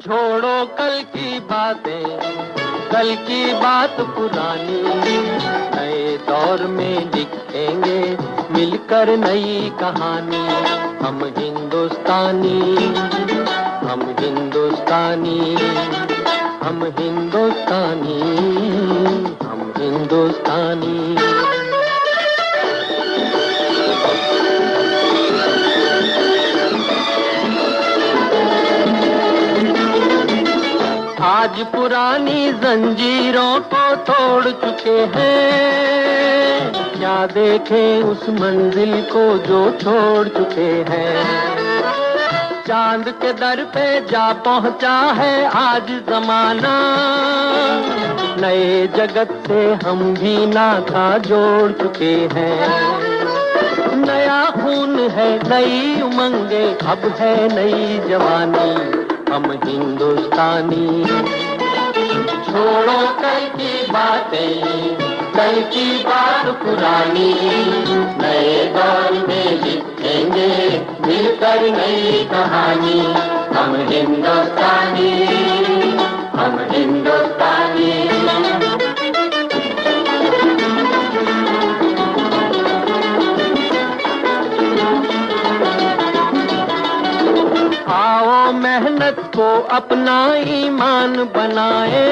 छोड़ो कल की बातें, कल की बात पुरानी, नए दौर में लिखेंगे मिलकर नई कहानी। हम हिंदुस्तानी, हम हिंदुस्तानी, हम हिंदुस्तानी, हम हिंदुस्तानी। आज पुरानी जंजीरों को तोड़ चुके हैं, क्या देखें उस मंजिल को जो छोड़ चुके हैं। चांद के दर पे जा पहुंचा है आज जमाना, नए जगत से हम भी नाता जोड़ चुके हैं। नया खून है, नई उमंगे, अब है नई जवानी। हम हिंदुस्तानी, छोड़ो कल की बातें, कल की बात पुरानी, नए दौर में लिखेंगे मिलकर नई कहानी। हम हिंदुस्तानी, हम हिंदुस्तानी। आओ मेहनत को अपना ईमान बनाए,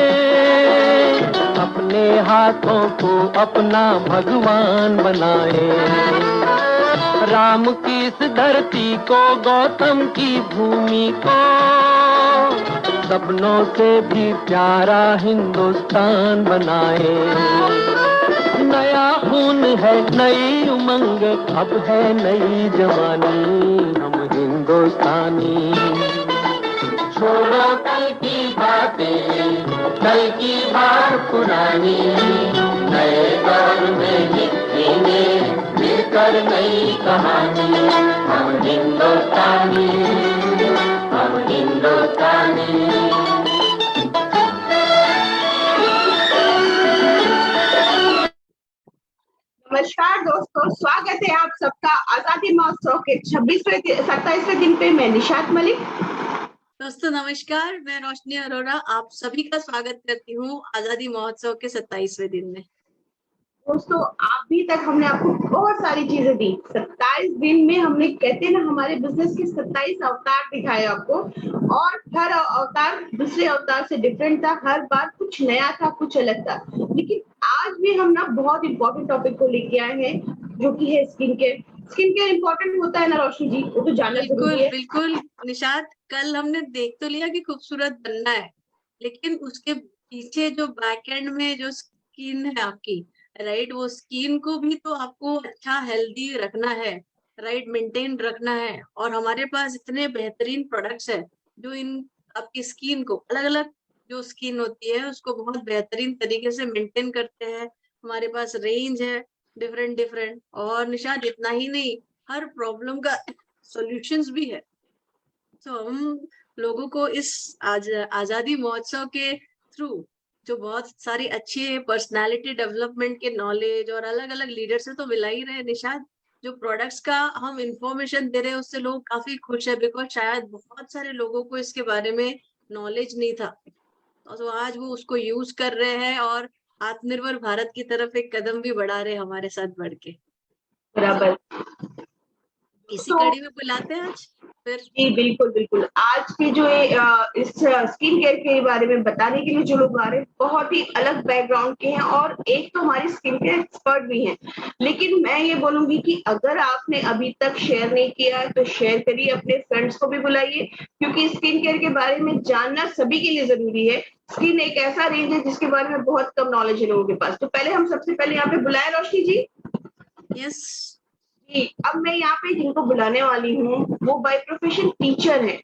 अपने हाथों को अपना भगवान बनाए। राम की इस धरती को, गौतम की भूमि को, सपनों से भी प्यारा हिंदुस्तान बनाए। नया खून है, नई उमंग, अब है नई जवानी। हम हिंदुस्तानी, छोड़ो कल की बातें, कल की बात पुरानी, नए दौर में लिखेंगे मिलकर नई कहानी। हम हिंदुस्तानी, हम हिंदुस्तानी। नमस्कार दोस्तों, स्वागत है आप सबका आजादी महोत्सव के 27वें दिन पे। मैं निशात मलिक। दोस्तों नमस्कार, मैं रोशनी अरोड़ा आप सभी का स्वागत करती हूँ आजादी महोत्सव के 27वें दिन में। दोस्तों अभी तक हमने आपको बहुत सारी चीजें दी। 27 दिन में हमने, कहते हैं ना, हमारे बिजनेस के 27 अवतार दिखाए आपको, और हर अवतार दूसरे अवतार से डिफरेंट था। हर बार कुछ नया था, कुछ अलग था। लेकिन आज भी हम ना बहुत इंपॉर्टेंट टॉपिक को लेके आए हैं, जो कि है skin care. Skin care important होता है ना रोशनी जी, वो तो जानना जरूरी है। बिल्कुल निशात, कल हमने देख तो लिया कि खूबसूरत बनना है, लेकिन उसके पीछे जो बैक एंड में जो स्किन है आपकी, राइट, वो स्किन को भी तो आपको अच्छा हेल्दी रखना है, राइट, मेंटेन रखना है। और हमारे पास इतने बेहतरीन प्रोडक्ट्स है जो इन आपकी स्किन को, अलग अलग जो स्किन होती है उसको बहुत बेहतरीन तरीके से मेंटेन करते हैं। हमारे पास रेंज है डिफरेंट डिफरेंट, और निशात इतना ही नहीं, हर प्रॉब्लम का सॉल्यूशंस भी है। तो हम लोगों को इस आजादी महोत्सव के थ्रू जो बहुत सारी अच्छी पर्सनालिटी डेवलपमेंट के नॉलेज और अलग अलग लीडर से तो मिला ही रहे निशाद। जो प्रोडक्ट्स का हम इंफॉर्मेशन दे रहे हैं उससे लोग काफी खुश है, बिकॉज शायद बहुत सारे लोगों को इसके बारे में नॉलेज नहीं था, तो आज वो उसको यूज कर रहे हैं और आत्मनिर्भर भारत की तरफ एक कदम भी बढ़ा रहे हैं हमारे साथ बढ़ के। बराबर। इसी कड़ी में बुलाते हैं आज फिर। जी बिल्कुल बिल्कुल। आज के जो इस स्किन केयर के बारे में बताने के लिए जो लोग आ रहे हैं, बहुत ही अलग बैकग्राउंड के हैं, और एक तो हमारी स्किन केयर एक्सपर्ट भी हैं। लेकिन मैं ये बोलूंगी कि अगर आपने अभी तक शेयर नहीं किया है तो शेयर करिए, अपने फ्रेंड्स को भी बुलाइए, क्योंकि स्किन केयर के बारे में जानना सभी के लिए जरूरी है। स्किन एक ऐसा रेंज है जिसके बारे में बहुत कम नॉलेज है लोगों के पास। तो पहले हम सबसे पहले यहाँ पे बुलाए रोशनी जी। यस जी, अब मैं यहाँ पे जिनको बुलाने वाली हूँ वो बाय प्रोफेशन टीचर हैं,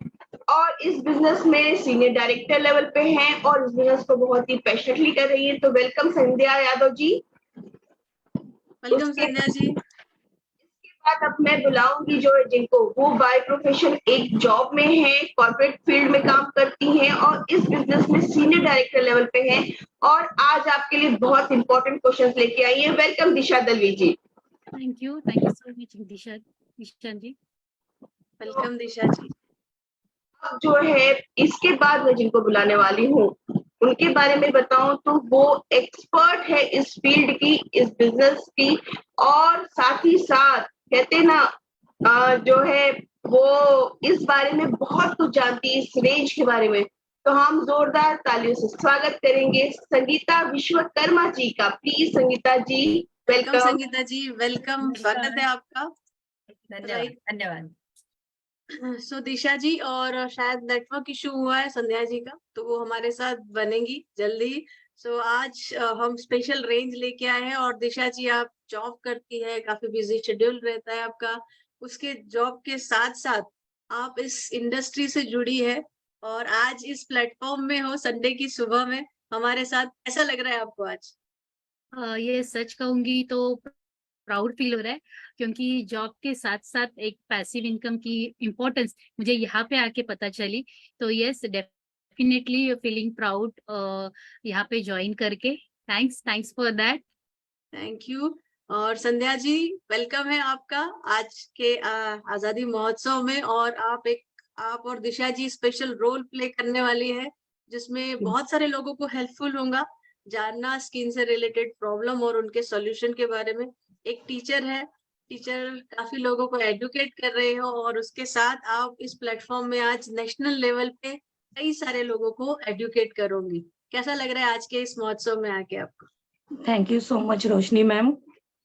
और इस बिजनेस में सीनियर डायरेक्टर लेवल पे हैं, और इस बिजनेस को बहुत ही पैशनेटली कर रही है। तो वेलकम संध्या यादव जी। वेलकम संध्या जी। इसके बाद अब मैं बुलाऊंगी जो है जिनको, वो बाय प्रोफेशन एक जॉब में है, कॉर्पोरेट फील्ड में काम करती हैं, और इस बिजनेस में सीनियर डायरेक्टर लेवल पे हैं, और आज आपके लिए बहुत इंपॉर्टेंट क्वेश्चंस लेके आई है। Welcome Disha Dalvi ji. Thank you so much Disha ji. Welcome Disha ji. अब जो है इसके बाद मैं जिनको बुलाने वाली हूँ उनके बारे में बताऊं तो वो एक्सपर्ट है इस फील्ड की, इस बिजनेस की, और साथ ही साथ कहते ना जो है वो इस बारे में बहुत कुछ जानती है, इस रेंज के बारे में। तो हम जोरदार तालियों से स्वागत करेंगे संगीता विश्वकर्मा जी का। Please Sangeeta ji, welcome welcome. Sangeeta ji, welcome, स्वागत है आपका। धन्यवाद धन्यवाद। सो दिशा जी, और शायद नेटवर्क इशू हुआ है संध्या जी का, तो वो हमारे साथ बनेंगी जल्दी। सो आज हम स्पेशल रेंज लेके आए हैं। और दिशा जी, आप जॉब करती है, काफी बिजी शेड्यूल रहता है आपका, उसके जॉब के साथ साथ आप इस इंडस्ट्री से जुड़ी है और आज इस प्लेटफॉर्म में हो संडे की सुबह में हमारे साथ। कैसा लग रहा है आपको आज? ये सच कहूंगी तो प्राउड फील हो रहा है, क्योंकि जॉब के साथ साथ एक पैसिव इनकम की इम्पोर्टेंस मुझे यहाँ पे आके पता चली। तो यस, डेफिनेटली फीलिंग प्राउड यहाँ पे ज्वाइन करके। Thanks for that. Thank you. और संध्या जी, वेलकम है आपका आज के आजादी महोत्सव में। और आप और दिशा जी स्पेशल रोल प्ले करने वाली है, जिसमें बहुत सारे लोगों को हेल्पफुल होगा जानना स्किन से रिलेटेड प्रॉब्लम और उनके सॉल्यूशन के बारे में। एक टीचर है, टीचर काफी लोगों को एडुकेट कर रहे हो, और उसके साथ आप इस प्लेटफॉर्म में आज नेशनल लेवल पे कई सारे लोगों को एडुकेट करोगी। कैसा लग रहा है आज के इस महोत्सव में आके आपको? Thank you so much Roshni ma'am,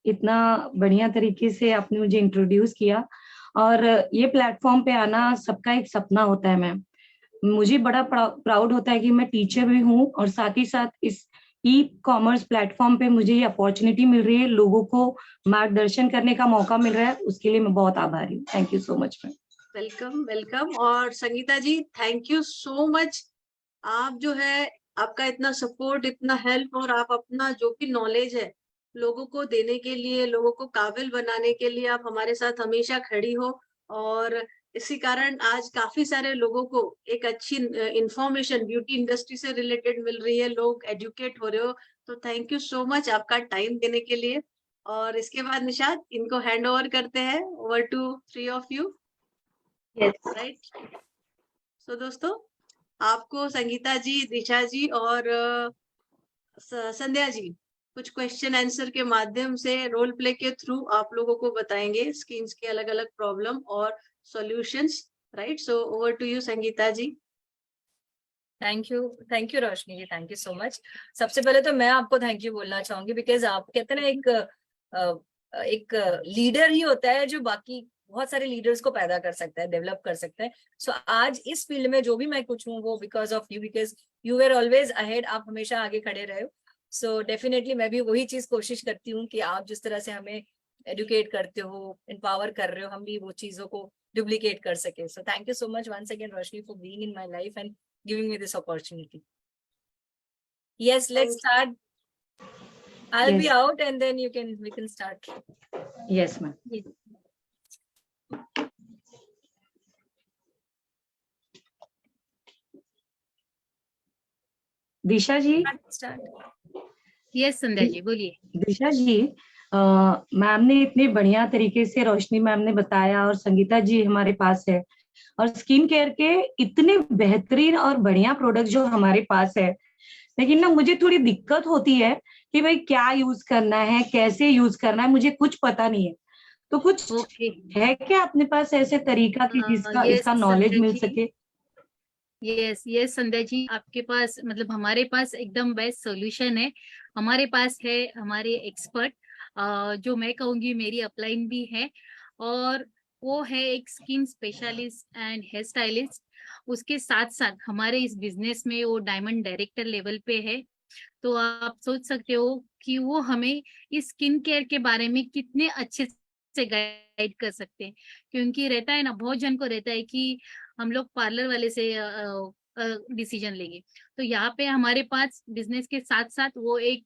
इतना बढ़िया तरीके से आपने मुझे इंट्रोड्यूस किया। और ये प्लेटफॉर्म पे आना सबका एक सपना होता है मैम। मुझे बड़ा प्राउड होता है कि मैं टीचर भी हूँ और साथ ही साथ इस ई कॉमर्स प्लेटफॉर्म पे मुझे ये अपॉर्चुनिटी मिल रही है, लोगों को मार्गदर्शन करने का मौका मिल रहा है, उसके लिए मैं बहुत आभारी हूँ। Thank you so much ma'am. Welcome welcome. और Sangeeta ji, thank you so much. आप जो है, आपका इतना सपोर्ट, इतना हेल्प, और आप अपना जो भी नॉलेज है लोगों को देने के लिए, लोगों को काबिल बनाने के लिए आप हमारे साथ हमेशा खड़ी हो। और इसी कारण आज काफी सारे लोगों को एक अच्छी इंफॉर्मेशन ब्यूटी इंडस्ट्री से रिलेटेड मिल रही है, लोग एजुकेट हो रहे हो। तो थैंक यू सो मच आपका टाइम देने के लिए। और इसके बाद निशाद, इनको हैंड ओवर करते हैं, over to three of you. Yes, right. So दोस्तों, आपको संगीता जी, दिशा जी और संध्या जी कुछ क्वेश्चन आंसर के माध्यम से रोल प्ले के थ्रू आप लोगों को बताएंगे स्किन्स के अलग अलग प्रॉब्लम और solutions. Right, so over to you Sangeeta ji. Thank you Roshni ji, thank you so much. सबसे पहले तो मैं आपको थैंक यू बोलना चाहूंगी, बिकॉज आप कहते हैं ना एक लीडर ही होता है जो बाकी बहुत सारे लीडर्स को पैदा कर सकता है, डेवलप कर सकता है। सो आज इस फील्ड में जो भी मैं कुछ हूँ वो because of you, because you where always ahead, आप हमेशा आगे खड़े रहे हो। सो डेफिनेटली मैं भी वही चीज कोशिश करती हूँ कि आप जिस तरह से हमें एडुकेट करते हो, एम्पावर कर रहे हो, हम भी वो चीजों को डुप्लीकेट कर सके। So thank you so much once again Roshni for being in my life and giving me this opportunity. Yes, let's start. I'll be Yes. out and then we can start. Yes ma'am. Disha ji. Start. Yes, Sandhya ji बोलिए। दिशा जी, ma'am ने इतने बढ़िया तरीके से, रोशनी ma'am ने बताया और संगीता जी हमारे पास है, और स्किन केयर के इतने बेहतरीन और बढ़िया प्रोडक्ट जो हमारे पास है, लेकिन ना मुझे थोड़ी दिक्कत होती है कि भाई क्या यूज करना है, कैसे यूज करना है, मुझे कुछ पता नहीं है। तो कुछ है क्या अपने पास ऐसे तरीका कि जिसका इसका नॉलेज मिल सके? यस संध्या जी, आपके पास मतलब हमारे पास एकदम बेस्ट सॉल्यूशन है। हमारे पास है हमारे एक्सपर्ट, जो मैं कहूंगी मेरी अपलाइन भी है, और वो है एक skin specialist and hair stylist. उसके साथ साथ हमारे इस बिजनेस में वो डायमंड डायरेक्टर लेवल पे है। तो आप सोच सकते हो कि वो हमें इस स्किन केयर के बारे में कितने अच्छे से गाइड कर सकते हैं। क्योंकि रहता है ना, बहुत जन को रहता है कि हम लोग पार्लर वाले से डिसीजन लेंगे। तो यहाँ पे हमारे पास बिजनेस के साथ साथ वो एक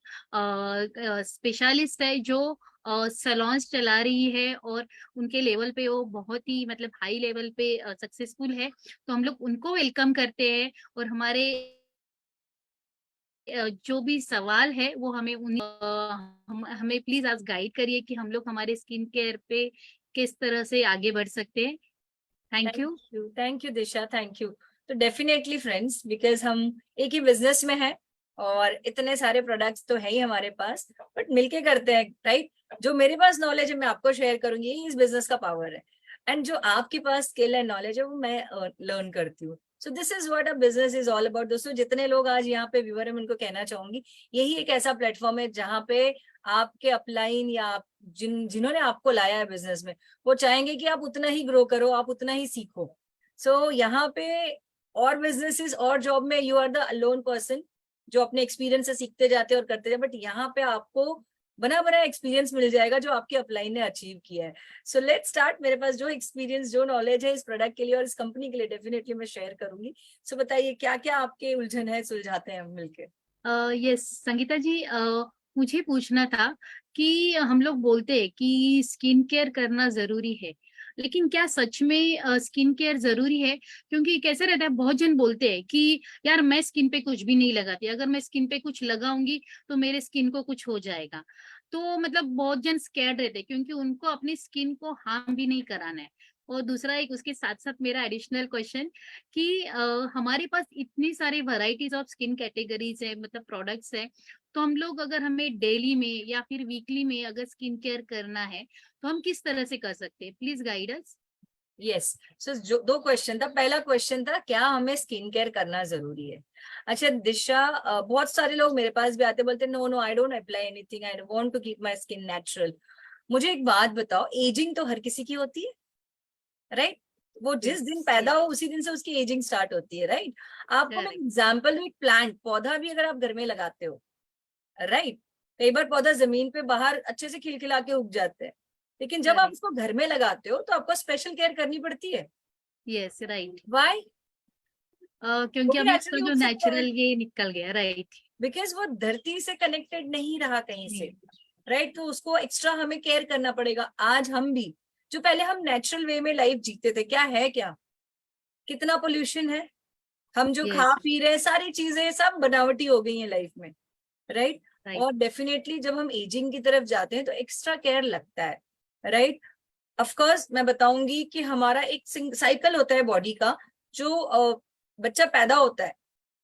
स्पेशलिस्ट है जो सैलून्स चला रही है, और उनके लेवल पे वो बहुत ही मतलब हाई लेवल पे सक्सेसफुल है। तो हम लोग उनको वेलकम करते हैं, और हमारे जो भी सवाल है वो हमें हमें प्लीज आज गाइड करिए कि हम लोग हमारे स्किन केयर पे किस तरह से आगे बढ़ सकते हैं। Thank you Disha, thank you. तो डेफिनेटली फ्रेंड्स, बिकॉज हम एक ही बिजनेस में हैं और इतने सारे प्रोडक्ट्स तो है ही हमारे पास, बट मिलके करते हैं, राइट? जो मेरे पास नॉलेज है मैं आपको शेयर करूंगी, यही इस बिजनेस का पावर है। एंड जो आपके पास स्किल है, नॉलेज है, वो मैं लर्न करती हूँ। सो this is what a business is all about. दोस्तों, जितने लोग आज यहाँ पे व्यूअर है, मैं उनको कहना चाहूंगी, यही एक ऐसा प्लेटफॉर्म है जहाँ पे आपके अपलाइन या आप जिन्होंने आपको लाया है बिजनेस में, वो चाहेंगे कि आप उतना ही ग्रो करो, आप उतना ही सीखो। सो यहाँ पे और बिजनेसेस और जॉब में you are the alone person जो अपने एक्सपीरियंस से सीखते जाते हैं और करते जाते, बट यहाँ पे आपको बना बना एक्सपीरियंस मिल जाएगा जो आपकी अपलाइन ने अचीव किया है। So let's start. मेरे पास जो एक्सपीरियंस, जो नॉलेज है इस प्रोडक्ट के लिए और इस कंपनी के लिए, डेफिनेटली मैं शेयर करूंगी। सो बताइए क्या क्या आपके उलझन है, सुलझाते हैं हम मिलके। यस संगीता जी, मुझे पूछना था कि हम लोग बोलते हैं कि स्किन केयर करना जरूरी है, लेकिन क्या सच में स्किन केयर जरूरी है? क्योंकि कैसे रहता है, बहुत जन बोलते हैं कि यार मैं स्किन पे कुछ भी नहीं लगाती, अगर मैं स्किन पे कुछ लगाऊंगी तो मेरे स्किन को कुछ हो जाएगा। तो मतलब बहुत जन स्कैर्ड रहते हैं क्योंकि उनको अपनी स्किन को हार्म भी नहीं कराना है। और दूसरा एक उसके साथ साथ मेरा एडिशनल क्वेश्चन कि हमारे पास इतनी सारी वैरायटीज ऑफ स्किन कैटेगरीज है, मतलब प्रोडक्ट्स है, तो हम लोग अगर हमें डेली में या फिर वीकली में अगर स्किन केयर करना है तो हम किस तरह से कर सकते हैं? Please guide us. यस, सो जो दो क्वेश्चन था, पहला क्वेश्चन था क्या हमें स्किन केयर करना जरूरी है। अच्छा दिशा, बहुत सारे लोग मेरे पास भी आते बोलते no no I don't apply anything, I want to keep my skin natural. मुझे एक बात बताओ, एजिंग तो हर किसी की होती है, राइट? वो जिस दिन पैदा हो उसी दिन से उसकी एजिंग स्टार्ट होती है, राइट? आपको मैं एग्जाम्पल दूं, एक प्लांट, पौधा भी अगर आप घर में लगाते हो, राइट, कई बार पौधा जमीन पे बाहर अच्छे से खिलखिला के उग जाते हैं, लेकिन जब आप उसको घर में लगाते हो तो आपको स्पेशल केयर करनी पड़ती है। Yes right. व्हाई? क्योंकि अभी उसका जो नेचुरल ये निकल गया, राइट, बिकॉज वो धरती से कनेक्टेड नहीं रहा कहीं से, राइट? तो उसको एक्स्ट्रा हमें केयर करना पड़ेगा। आज हम भी, जो पहले हम नेचुरल वे में लाइफ जीते थे, क्या है, क्या कितना पोल्यूशन है, हम जो खा पी रहे हैं, सारी चीजें सब बनावटी हो गई हैं लाइफ में, राइट? और डेफिनेटली जब हम एजिंग की तरफ जाते हैं तो एक्स्ट्रा केयर लगता है, राइट? ऑफ कोर्स मैं बताऊंगी कि हमारा एक साइकिल होता है बॉडी का, जो बच्चा पैदा होता है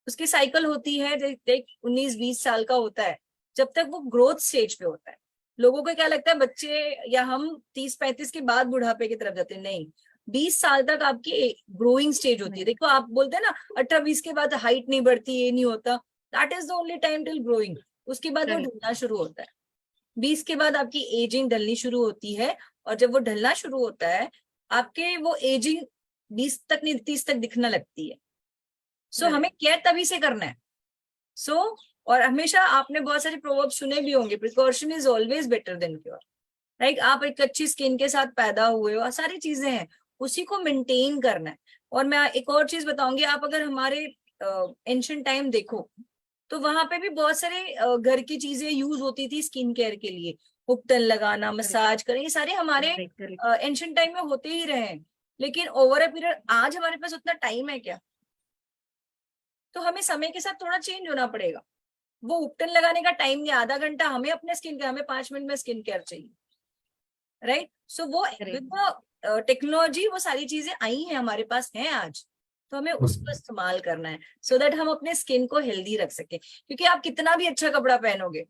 उसकी साइकिल होती है, 19-20 साल का होता है, जब तक वो ग्रोथ स्टेज पे होता है। लोगों को क्या लगता है बच्चे या हम 30-35 के बाद बुढ़ापे की तरफ जाते हैं, नहीं, 20 साल तक आपकी ग्रोइंग स्टेज होती है। देखो आप बोलते हैं ना 18-20 के बाद हाइट नहीं बढ़ती, ये नहीं होता, that is the only time till growing. उसके बाद वो ढलना शुरू होता है, 20 के बाद आपकी एजिंग ढलनी शुरू होती है, और जब वो ढलना शुरू होता है आपके वो एजिंग 20 तक नहीं 30 तक दिखने लगती है। सो हमें केयर तभी से करना है। और हमेशा आपने बहुत सारे प्रोवर्ब सुने भी होंगे, precaution is always better than cure, right? आप एक अच्छी स्किन के साथ पैदा हुए हो, सारी चीजें हैं, उसी को मेंटेन करना है। और मैं एक और चीज बताऊंगी, आप अगर हमारे एंशिएंट टाइम देखो तो वहां पे भी बहुत सारे घर की चीजें यूज होती थी स्किन केयर के लिए, उपटन लगाना, मसाज करना, ये सारे हमारे एंशिएंट टाइम में होते ही रहे हैं। लेकिन ओवर अ पीरियड आज हमारे पास उतना टाइम है क्या? तो हमें समय के साथ थोड़ा चेंज होना पड़ेगा। वो उपटन लगाने का टाइम नहीं, आधा घंटा हमें अपने स्किन केयर, हमें 5 मिनट में स्किन केयर चाहिए, राइट? सो वो टेक्नोलॉजी, वो सारी चीजें आई हैं हमारे पास हैं आज, तो हमें उसको इस्तेमाल करना है सो दैट हम अपने स्किन को हेल्दी रख सके। क्योंकि आप कितना भी अच्छा कपड़ा पहनोगे,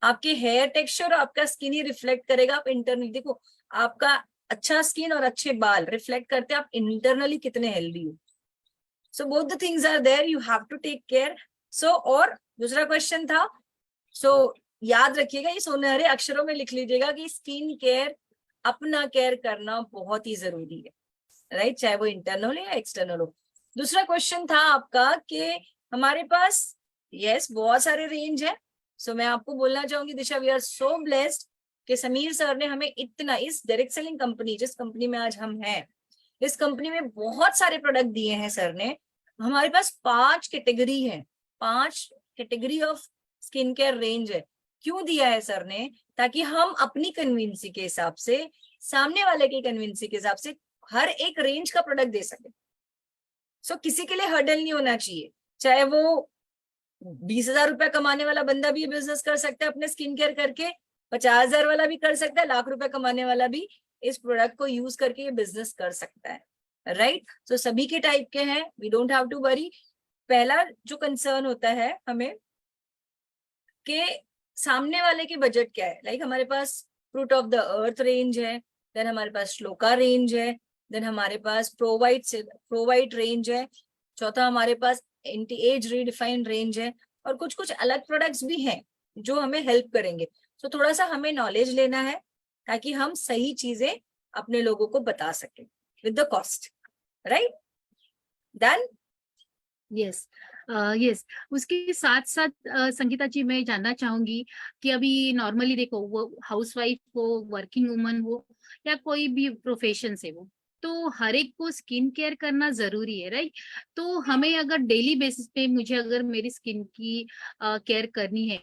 आपके हेयर टेक्सचर और आपका स्किन ही रिफ्लेक्ट करेगा। आप इंटरनली देखो, आपका अच्छा स्किन और अच्छे बाल रिफ्लेक्ट करते हैं आप इंटरनली कितने हेल्दी हो। So both the things are there, you have to take care. So और दूसरा क्वेश्चन था, सो याद रखिएगा, ये सुनहरे अक्षरों में लिख लीजिएगा कि स्किन केयर, अपना केयर करना बहुत ही जरूरी है, राइट? चाहे वो इंटरनल हो या एक्सटर्नल हो। दूसरा क्वेश्चन था आपका कि हमारे पास यस बहुत सारे रेंज है। सो मैं आपको बोलना चाहूंगी दिशा, वी आर सो ब्लेस्ड कि समीर सर ने हमें इतना, इस डायरेक्ट सेलिंग कंपनी, जिस कंपनी में आज हम हैं, इस कंपनी में बहुत सारे प्रोडक्ट दिए हैं सर ने। हमारे पास 5 कैटेगरी है, 5 category of skin care range है। क्यों दिया है सर ने? ताकि हम अपनी कन्वीनियंस के हिसाब से, सामने वाले की कन्वीनियंस के हिसाब से हर एक रेंज का प्रोडक्ट दे सके। सो किसी के लिए हर्डल नहीं होना चाहिए, चाहे वो 20,000 रुपया कमाने वाला बंदा भी बिजनेस कर सकता है अपने स्किन केयर करके, 50,000 वाला भी कर सकता है, लाख रुपए कमाने वाला भी इस प्रोडक्ट को यूज करके ये बिजनेस कर सकता है। राइट। सो सभी के टाइप के हैं, we don't have to worry. पहला जो कंसर्न होता है हमें कि सामने वाले की बजट क्या है। लाइक हमारे पास fruit of the earth range है, देन हमारे पास श्लोका रेंज है, देन हमारे पास प्रोवाइट रेंज है, चौथा हमारे पास एंटी एज रीडिफाइंड रेंज है, और कुछ कुछ अलग प्रोडक्ट्स भी हैं जो हमें हेल्प करेंगे। तो थोड़ा सा हमें नॉलेज लेना है ताकि हम सही चीजें अपने लोगों को बता सकें with the cost, right. Done. Yes yes. उसके साथ साथ संगीता जी मैं जानना चाहूंगी कि अभी नॉर्मली देखो, वो हाउसवाइफ हो, वर्किंग वुमन हो, या कोई भी प्रोफेशन से हो, तो हर एक को स्किन केयर करना जरूरी है, राइट। तो हमें अगर डेली बेसिस पे मुझे अगर मेरी स्किन की केयर करनी है,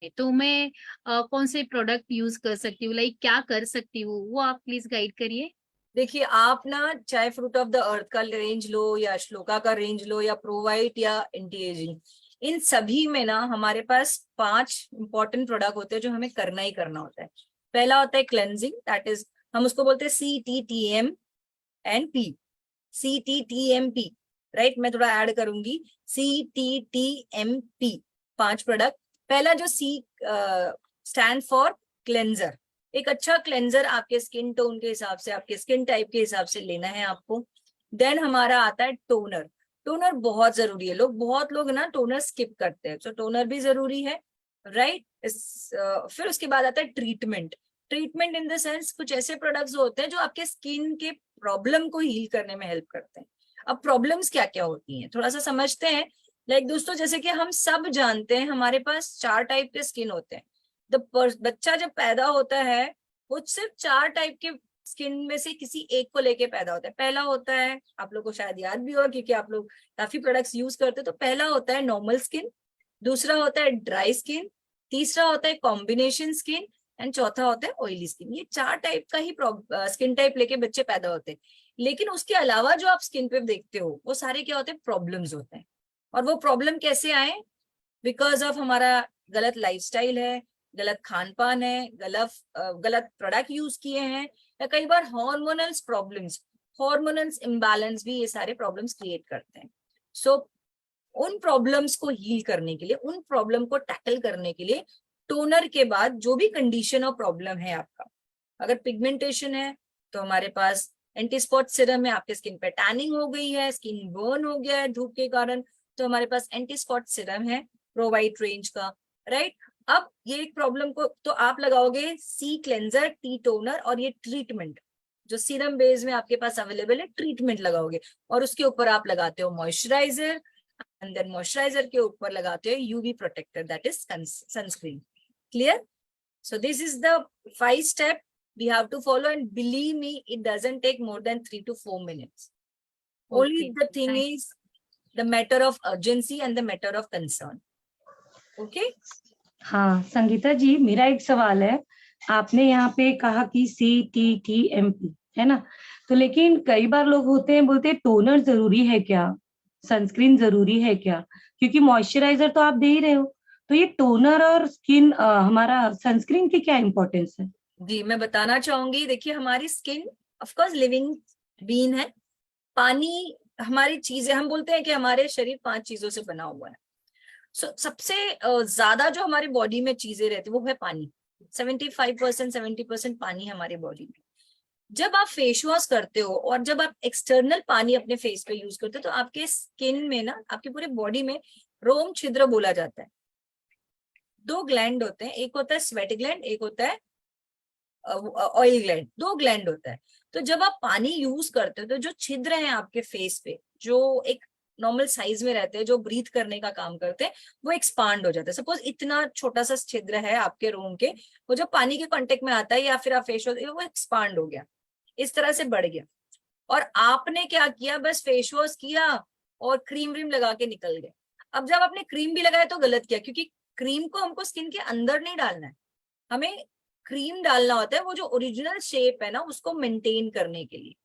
तो मैं कौन से प्रोडक्ट यूज कर सकती हूँ, लाइक क्या कर सकती हूँ, वो आप प्लीज गाइड करिए। देखिए आप ना चाहे फ्रूट ऑफ द अर्थ का रेंज लो या श्लोका का रेंज लो या प्रोवाइट या एंटी एजिंग, इन सभी में ना हमारे पास 5 इंपॉर्टेंट प्रोडक्ट होते हैं जो हमें करना ही करना होता है। पहला होता है क्लेंजिंग, दैट इज हम उसको बोलते हैं CTTM and P, CTTMP, right. मैं थोड़ा ऐड करूंगी, CTTMP, 5 प्रोडक्ट। पहला जो C स्टैंड फॉर क्लेंजर। एक अच्छा क्लेंजर आपके स्किन टोन के हिसाब से, आपके स्किन टाइप के हिसाब से लेना है आपको। देन हमारा आता है टोनर। टोनर बहुत जरूरी है, बहुत लोग ना टोनर स्किप करते हैं, तो टोनर भी जरूरी है, राइट। फिर उसके बाद आता है treatment. Treatment in the sense कुछ ऐसे प्रोडक्ट्स होते हैं जो आपके स्किन के प्रॉब्लम को हील करने में हेल्प करते हैं। अब प्रॉब्लम्स क्या क्या होती हैं थोड़ा सा समझते हैं। लाइक दोस्तों, जैसे कि हम सब जानते हैं हमारे पास 4 टाइप के स्किन होते हैं। बच्चा जब पैदा होता है वो सिर्फ 4 टाइप के स्किन में से किसी एक को लेके पैदा होता है। पहला होता है, आप लोग को शायद याद भी होगा क्योंकि आप लोग काफी प्रोडक्ट्स यूज करते हैं, तो पहला होता है नॉर्मल स्किन, दूसरा होता है ड्राई स्किन, तीसरा होता है कॉम्बिनेशन स्किन, एंड चौथा होता है ऑयली स्किन। ये 4 टाइप का ही स्किन टाइप लेके बच्चे पैदा होते हैं। लेकिन उसके अलावा जो आप स्किन पे देखते हो वो सारे क्या होते हैं, प्रॉब्लम्स होते हैं। और वो प्रॉब्लम कैसे आए, बिकॉज ऑफ हमारा गलत लाइफस्टाइल है, गलत खान पान है, गलत प्रोडक्ट यूज किए हैं, या कई बार हार्मोनल्स प्रॉब्लम्स, हार्मोनल्स इम्बैलेंस भी ये सारे प्रॉब्लम्स क्रिएट करते हैं। सो उन प्रॉब्लम्स को हील करने के लिए, उन प्रॉब्लम को टैकल करने के लिए टोनर के बाद जो भी कंडीशन और प्रॉब्लम है आपका, अगर पिगमेंटेशन है तो हमारे पास एंटी स्पॉट सिरम है, आपके स्किन पे टैनिंग हो गई है, स्किन बर्न हो गया है धूप के कारण, तो हमारे पास एंटी स्पॉट सिरम है प्रोवाइट रेंज का, राइट। अब ये एक प्रॉब्लम को तो आप लगाओगे C क्लेंजर, T टोनर, और ये ट्रीटमेंट जो सीरम बेस में आपके पास अवेलेबल है, ट्रीटमेंट लगाओगे, और उसके ऊपर आप लगाते हो मॉइस्चराइजर, एंड देन मॉइस्चराइजर के ऊपर लगाते हो UV protector, that is sunscreen. Clear? So this is the 5 स्टेप we have to follow, and believe me, it doesn't take more than 3 to 4 minutes. Only Okay, the thing thank- is the matter of urgency and the matter of concern. Okay? हाँ संगीता जी, मेरा एक सवाल है। आपने यहाँ पे कहा कि CTTMP है ना, तो लेकिन कई बार लोग होते हैं बोलते हैं टोनर जरूरी है क्या, सनस्क्रीन जरूरी है क्या, क्योंकि मॉइस्चराइजर तो आप दे ही रहे हो, तो ये टोनर और स्किन हमारा सनस्क्रीन की क्या इंपॉर्टेंस है? जी मैं बताना चाहूंगी। देखिए हमारी skin of course living being है, पानी हमारी चीजें, हम बोलते हैं कि हमारे शरीर 5 चीजों से बना हुआ है। सबसे ज्यादा जो हमारी बॉडी में चीजें रहती है वो है पानी। 75% 70% पानी हमारी बॉडी में। जब आप फेस वॉश करते हो और जब आप एक्सटर्नल पानी अपने फेस पे यूज करते हो तो आपके स्किन में ना, आपकी पूरे बॉडी में रोम छिद्र बोला जाता है। 2 ग्लैंड होते हैं, एक होता है स्वेट ग्लैंड, एक होता है ऑयल ग्लैंड, 2 ग्लैंड होता है। तो जब आप पानी यूज करते हो तो जो छिद्र हैं आपके फेस पे, जो एक नॉर्मल साइज में रहते हैं, जो ब्रीथ करने का काम करते हैं, वो एक्सपांड हो जाता है। सपोज इतना छोटा सा छिद्र है आपके रोम के, वो जब पानी के कांटेक्ट में आता है या फिर आप फेस वॉश, वो एक्सपांड हो गया, इस तरह से बढ़ गया। और आपने क्या किया, बस फेस वॉश किया और क्रीम व्रीम लगा के निकल गए। अब जब आपने क्रीम भी लगाया तो गलत किया, क्योंकि क्रीम को हमको स्किन के अंदर नहीं डालना है, हमें क्रीम डालना होता है वो जो ओरिजिनल शेप है ना उसको मेंटेन करने के लिए।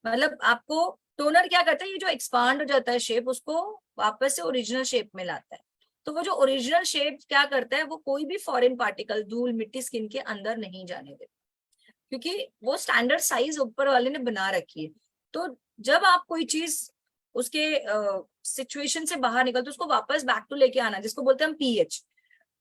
मतलब आपको टोनर क्या करता है, ये जो एक्सपांड हो जाता है शेप, उसको वापस से ओरिजिनल शेप में लाता है। तो वो जो ओरिजिनल शेप क्या करता है, वो कोई भी फॉरेन पार्टिकल, धूल मिट्टी स्किन के अंदर नहीं जाने देता, क्योंकि वो स्टैंडर्ड साइज ऊपर वाले ने बना रखी है। तो जब आप कोई चीज उसके सिचुएशन से बाहर निकलते उसको वापस बैक टू लेके आना, जिसको बोलते हैं हम पीएच।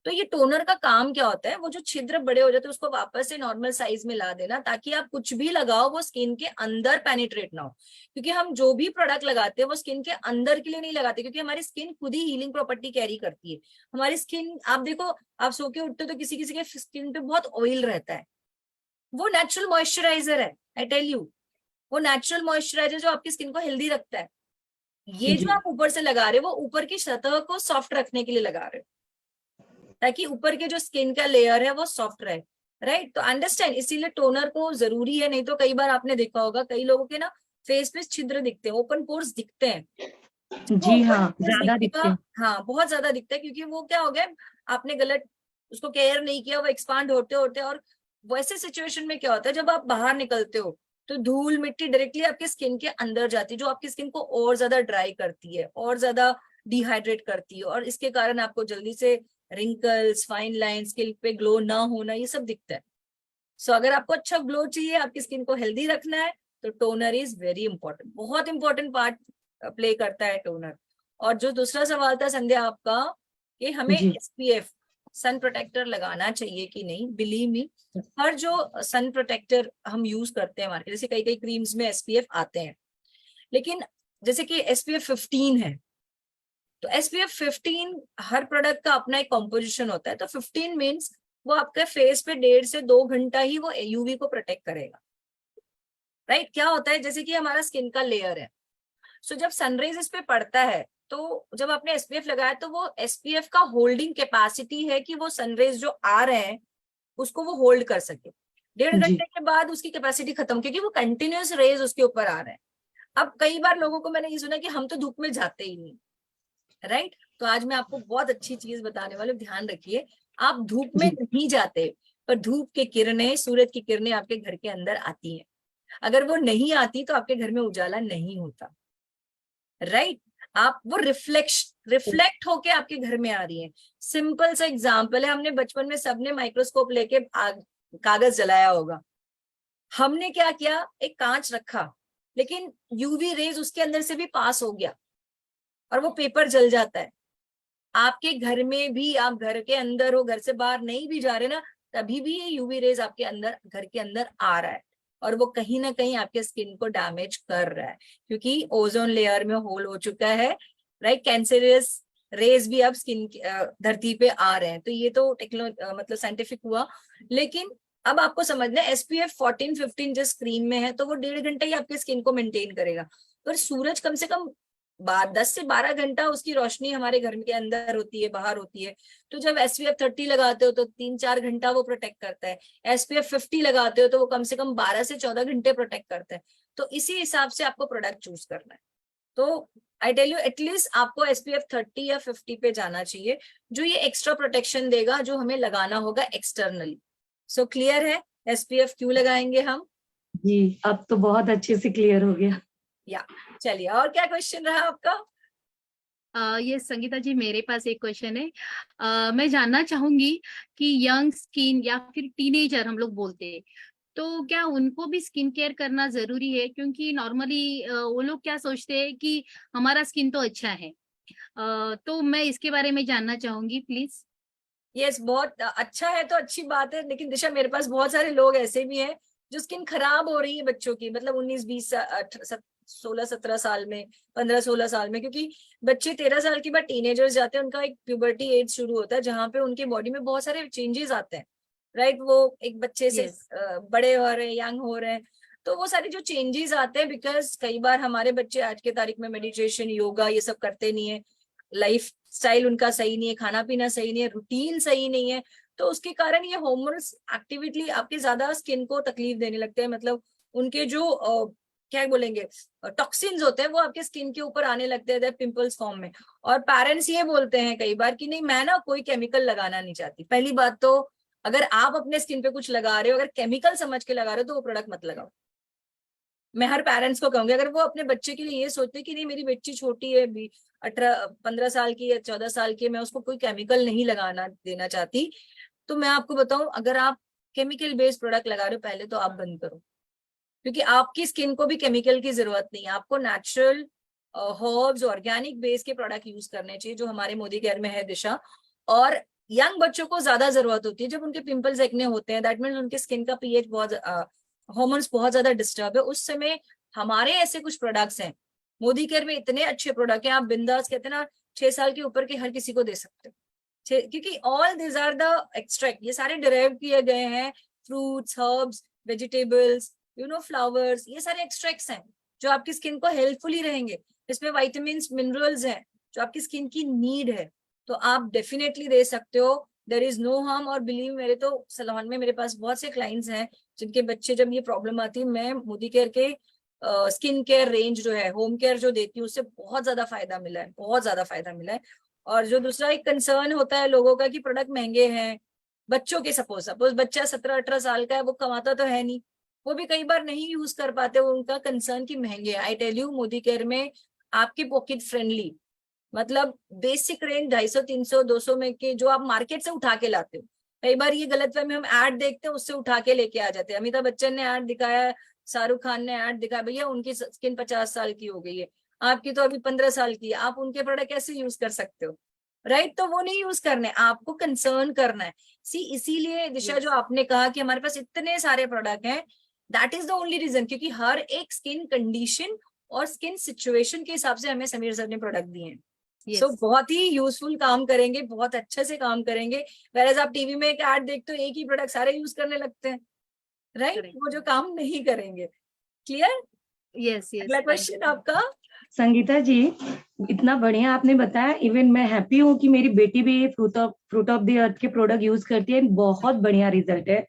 तो ये टोनर का काम क्या होता है, वो जो छिद्र बड़े हो जाते हैं उसको वापस से नॉर्मल साइज में ला देना, ताकि आप कुछ भी लगाओ वो स्किन के अंदर पेनिट्रेट ना हो। क्योंकि हम जो भी प्रोडक्ट लगाते हैं वो स्किन के अंदर के लिए नहीं लगाते, क्योंकि हमारी स्किन खुद ही हीलिंग प्रॉपर्टी कैरी करती है। हमारी स्किन, आप देखो, आप सो के उठते हो तो किसी किसी के स्किन पे बहुत ऑयल रहता है, वो नेचुरल मॉइस्चराइजर है, आई टेल यू, वो नेचुरल मॉइस्चराइजर जो आपकी स्किन को हेल्दी रखता है। ये जी जो आप ऊपर से लगा रहे हो वो ऊपर की सतह को सॉफ्ट रखने के लिए लगा रहे हो, ताकि ऊपर के जो स्किन का लेयर है वो सॉफ्ट रहे, राइट। तो अंडरस्टैंड, इसीलिए टोनर को जरूरी है। नहीं तो कई बार आपने देखा होगा कई लोगों के ना फेस पे छिद्र दिखते हैं, ओपन पोर्स दिखते हैं। वो जी, open हाँ, pores ज्यादा दिखने का, दिखते हैं। हाँ बहुत ज्यादा दिखता है, क्योंकि वो क्या हो गया, आपने गलत उसको केयर नहीं किया, वो एक्सपांड होते होते। और वैसे सिचुएशन में क्या होता है, जब आप बाहर निकलते हो तो धूल मिट्टी डायरेक्टली आपके स्किन के अंदर जाती है, जो आपकी स्किन को और ज्यादा ड्राई करती है और ज्यादा डिहाइड्रेट करती है, और इसके कारण आपको जल्दी से रिंकल्स, फाइन लाइन, स्किन पे ग्लो ना होना, ये सब दिखता है। सो अगर आपको अच्छा ग्लो चाहिए, आपकी स्किन को हेल्दी रखना है, तो टोनर इज वेरी इंपॉर्टेंट, बहुत इंपॉर्टेंट पार्ट प्ले करता है टोनर। और जो दूसरा सवाल था संध्या आपका, कि हमें जी एसपीएफ सन प्रोटेक्टर लगाना चाहिए कि नहीं, बिलीव मी, हर जो सन प्रोटेक्टर हम यूज करते हैं मार्केट, जैसे कई कई क्रीम्स में एसपीएफ आते हैं, लेकिन जैसे कि एसपीएफ 15 है, तो एसपीएफ 15 हर प्रोडक्ट का अपना एक कॉम्पोजिशन होता है। तो 15 मीन्स वो आपके फेस पे 1.5 से 2 घंटा ही वो यूवी को प्रोटेक्ट करेगा, राइट। क्या होता है, जैसे कि हमारा स्किन का लेयर है, सो जब सनराइज इस पे पड़ता है, तो जब आपने एसपीएफ लगाया तो वो एसपीएफ का होल्डिंग कैपेसिटी है कि वो सनराइज जो आ रहे हैं उसको वो होल्ड कर सके। 1.5 घंटे जी के बाद उसकी कैपेसिटी खत्म, क्योंकि वो कंटिन्यूअस रेज उसके ऊपर आ रहे हैं। अब कई बार लोगों को मैंने ये सुना कि हम तो धूप में जाते ही नहीं, राइट। तो आज मैं आपको बहुत अच्छी चीज बताने वाले, ध्यान रखिए, आप धूप में जी नहीं जाते, पर धूप की किरणें, सूरज की किरणें आपके घर के अंदर आती हैं। अगर वो नहीं आती तो आपके घर में उजाला नहीं होता, राइट। आप वो रिफ्लेक्ट होके आपके घर में आ रही है। सिंपल सा एग्जांपल है, हमने बचपन में सबने माइक्रोस्कोप लेके कागज जलाया होगा। हमने क्या किया, एक कांच रखा, लेकिन यूवी रेज उसके अंदर से भी पास हो गया और वो पेपर जल जाता है। आपके घर में भी, आप घर के अंदर हो, घर से बाहर नहीं भी जा रहे ना, तभी भी ये यूवी रेज आपके अंदर, घर के अंदर आ रहा है, और वो कहीं ना कहीं आपके स्किन को डैमेज कर रहा है, क्योंकि ओजोन लेयर में होल हो चुका है, राइट। कैंसरियस रेज भी अब स्किन धरती पे आ रहे हैं। तो ये तो मतलब साइंटिफिक हुआ। लेकिन अब आपको समझना है, एसपीएफ 14-15 जिस क्रीम में है, तो वो 1.5 घंटा ही आपके स्किन को मेंटेन करेगा। पर सूरज कम से कम 10 से 12 घंटा उसकी रोशनी हमारे घर के अंदर होती है, बाहर होती है। तो जब एसपीएफ 30 लगाते हो तो 3-4 घंटा वो प्रोटेक्ट करता है, एसपीएफ 50 लगाते हो तो वो कम से कम 12 से 14 घंटे प्रोटेक्ट करता है। तो इसी हिसाब से आपको प्रोडक्ट चूज करना है। तो आई टेल यू, एटलीस्ट आपको एसपीएफ 30 या 50 पे जाना चाहिए, जो ये एक्स्ट्रा प्रोटेक्शन देगा, जो हमें लगाना होगा एक्सटर्नली। सो क्लियर है एसपीएफ क्यों लगाएंगे हम? जी, अब तो बहुत अच्छे से क्लियर हो गया। या चलिए, और क्या क्वेश्चन रहा आपका? ये संगीता जी, मेरे पास एक क्वेश्चन है। मैं जानना चाहूंगी कि यंग स्किन या फिर टीनेजर हम लोग बोलते हैं, तो क्या उनको भी स्किन केयर करना जरूरी है? क्योंकि नॉर्मली वो लोग क्या सोचते हैं कि हमारा स्किन तो अच्छा है। तो मैं इसके बारे में जानना चाहूंगी, प्लीज। यस, बहुत अच्छा है तो अच्छी बात है, लेकिन दिशा मेरे पास बहुत सारे लोग ऐसे भी हैं जो स्किन खराब हो रही है बच्चों की, मतलब 19-20 16-17 साल में, 15-16 साल में, क्योंकि बच्चे 13 साल के बाद टीनेजर्स जाते हैं, उनका एक प्यूबर्टी एज शुरू होता है, जहाँ पे उनके बॉडी में बहुत सारे चेंजेस आते हैं, राइट। वो एक बच्चे से यस। बड़े हो रहे हैं, यंग हो रहे हैं, तो वो सारे जो चेंजेस आते हैं, बिकॉज कई बार हमारे बच्चे आज के तारीख में मेडिटेशन, योगा ये सब करते नहीं है, लाइफ स्टाइल उनका सही नहीं है, खाना पीना सही नहीं है, रूटीन सही नहीं है, तो उसके कारण ये हार्मोन्स एक्टिविटी आपके ज्यादा स्किन को तकलीफ देने लगते हैं। मतलब उनके जो क्या बोलेंगे, टॉक्सिन्स होते हैं, वो आपके स्किन के ऊपर आने लगते हैं पिंपल्स फॉर्म में। और पेरेंट्स ये बोलते हैं कई बार कि नहीं, मैं ना कोई केमिकल लगाना नहीं चाहती। पहली बात तो, अगर आप अपने स्किन पे कुछ लगा रहे हो, अगर केमिकल समझ के लगा रहे हो, तो वो प्रोडक्ट मत लगाओ। मैं हर पेरेंट्स को कहूंगी, अगर वो अपने बच्चे के लिए ये सोचते कि नहीं मेरी बच्ची छोटी है, 15 साल की या 14 साल की, मैं उसको कोई केमिकल नहीं लगाना देना चाहती, तो मैं आपको बताऊं, अगर आप केमिकल बेस्ड प्रोडक्ट लगा रहे हो, पहले तो आप बंद करो। क्योंकि आपकी स्किन को भी केमिकल की जरूरत नहीं है, आपको नेचुरल हर्ब्स ऑर्गेनिक बेस के प्रोडक्ट यूज करने चाहिए, जो हमारे मोदी केयर में है दिशा। और यंग बच्चों को ज्यादा जरूरत होती है जब उनके पिंपल्स एक्ने होते हैं, दैट मीन्स उनके स्किन का पीएच बहुत हार्मोन्स बहुत ज्यादा डिस्टर्ब है, उस समय हमारे ऐसे कुछ प्रोडक्ट्स हैं मोदी केयर में, इतने अच्छे प्रोडक्ट हैं, आप बिंदास कहते हैं ना 6 साल के ऊपर के हर किसी को दे सकते हो, क्योंकि all this are the extract, ये सारे डिराइव किए गए हैं फ्रूट्स, हर्ब्स, वेजिटेबल्स, फ्लावर्स, ये सारे एक्सट्रैक्ट्स हैं जो आपकी स्किन को हेल्पफुली रहेंगे। इसमें वाइटामिन मिनरल्स हैं जो आपकी स्किन की नीड है, तो आप डेफिनेटली दे सकते हो, देयर इज नो हार्म। और बिलीव, मेरे तो सैलून में मेरे पास बहुत से क्लाइंट्स हैं जिनके बच्चे जब ये प्रॉब्लम आती है, मैं मोदी केयर के स्किन केयर रेंज जो है, होम केयर जो देती हूँ, उससे बहुत ज्यादा फायदा मिला है, बहुत ज्यादा फायदा मिला है। और जो दूसरा एक कंसर्न होता है लोगों का कि प्रोडक्ट महंगे हैं, बच्चों के सपोज बच्चा 17-18 साल का है, वो कमाता तो है नहीं, वो भी कई बार नहीं यूज कर पाते, उनका कंसर्न कि महंगे है। I tell you, Modicare में आपकी पॉकेट फ्रेंडली, मतलब बेसिक रेंज 250, 300, 200 में के जो आप मार्केट से उठा के लाते हो। कई बार ये गलतफहमी, हम ऐड देखते हैं उससे उठा के लेके आ जाते हैं। अमिताभ बच्चन ने ऐड दिखाया, शाहरुख खान ने ऐड दिखाया, भैया उनकी स्किन 50 साल की हो गई है, आपकी तो अभी 15 साल की है, आप उनके प्रोडक्ट कैसे यूज कर सकते हो, राइट? तो वो नहीं यूज करने, आपको कंसर्न करना है। इसीलिए दिशा, जो आपने कहा कि हमारे पास इतने सारे प्रोडक्ट हैं, that is the only reason, क्योंकि हर एक स्किन कंडीशन और स्किन सिचुएशन के हिसाब से हमें समीर सर ने प्रोडक्ट दिए हैं। सो बहुत ही यूजफुल काम करेंगे, बहुत अच्छे से काम करेंगे। वैसे आप टीवी में एक ऐड देखते हो, एक ही प्रोडक्ट सारे यूज करने लगते हैं, राइट? वो जो काम नहीं करेंगे। क्लियर? Yes yes. अगला क्वेश्चन आपका। संगीता जी, इतना बढ़िया आपने बताया, इवन मैं हैप्पी हूँ कि मेरी बेटी भी फ्रूट ऑफ द अर्थ के प्रोडक्ट यूज करती है, बहुत बढ़िया रिजल्ट है।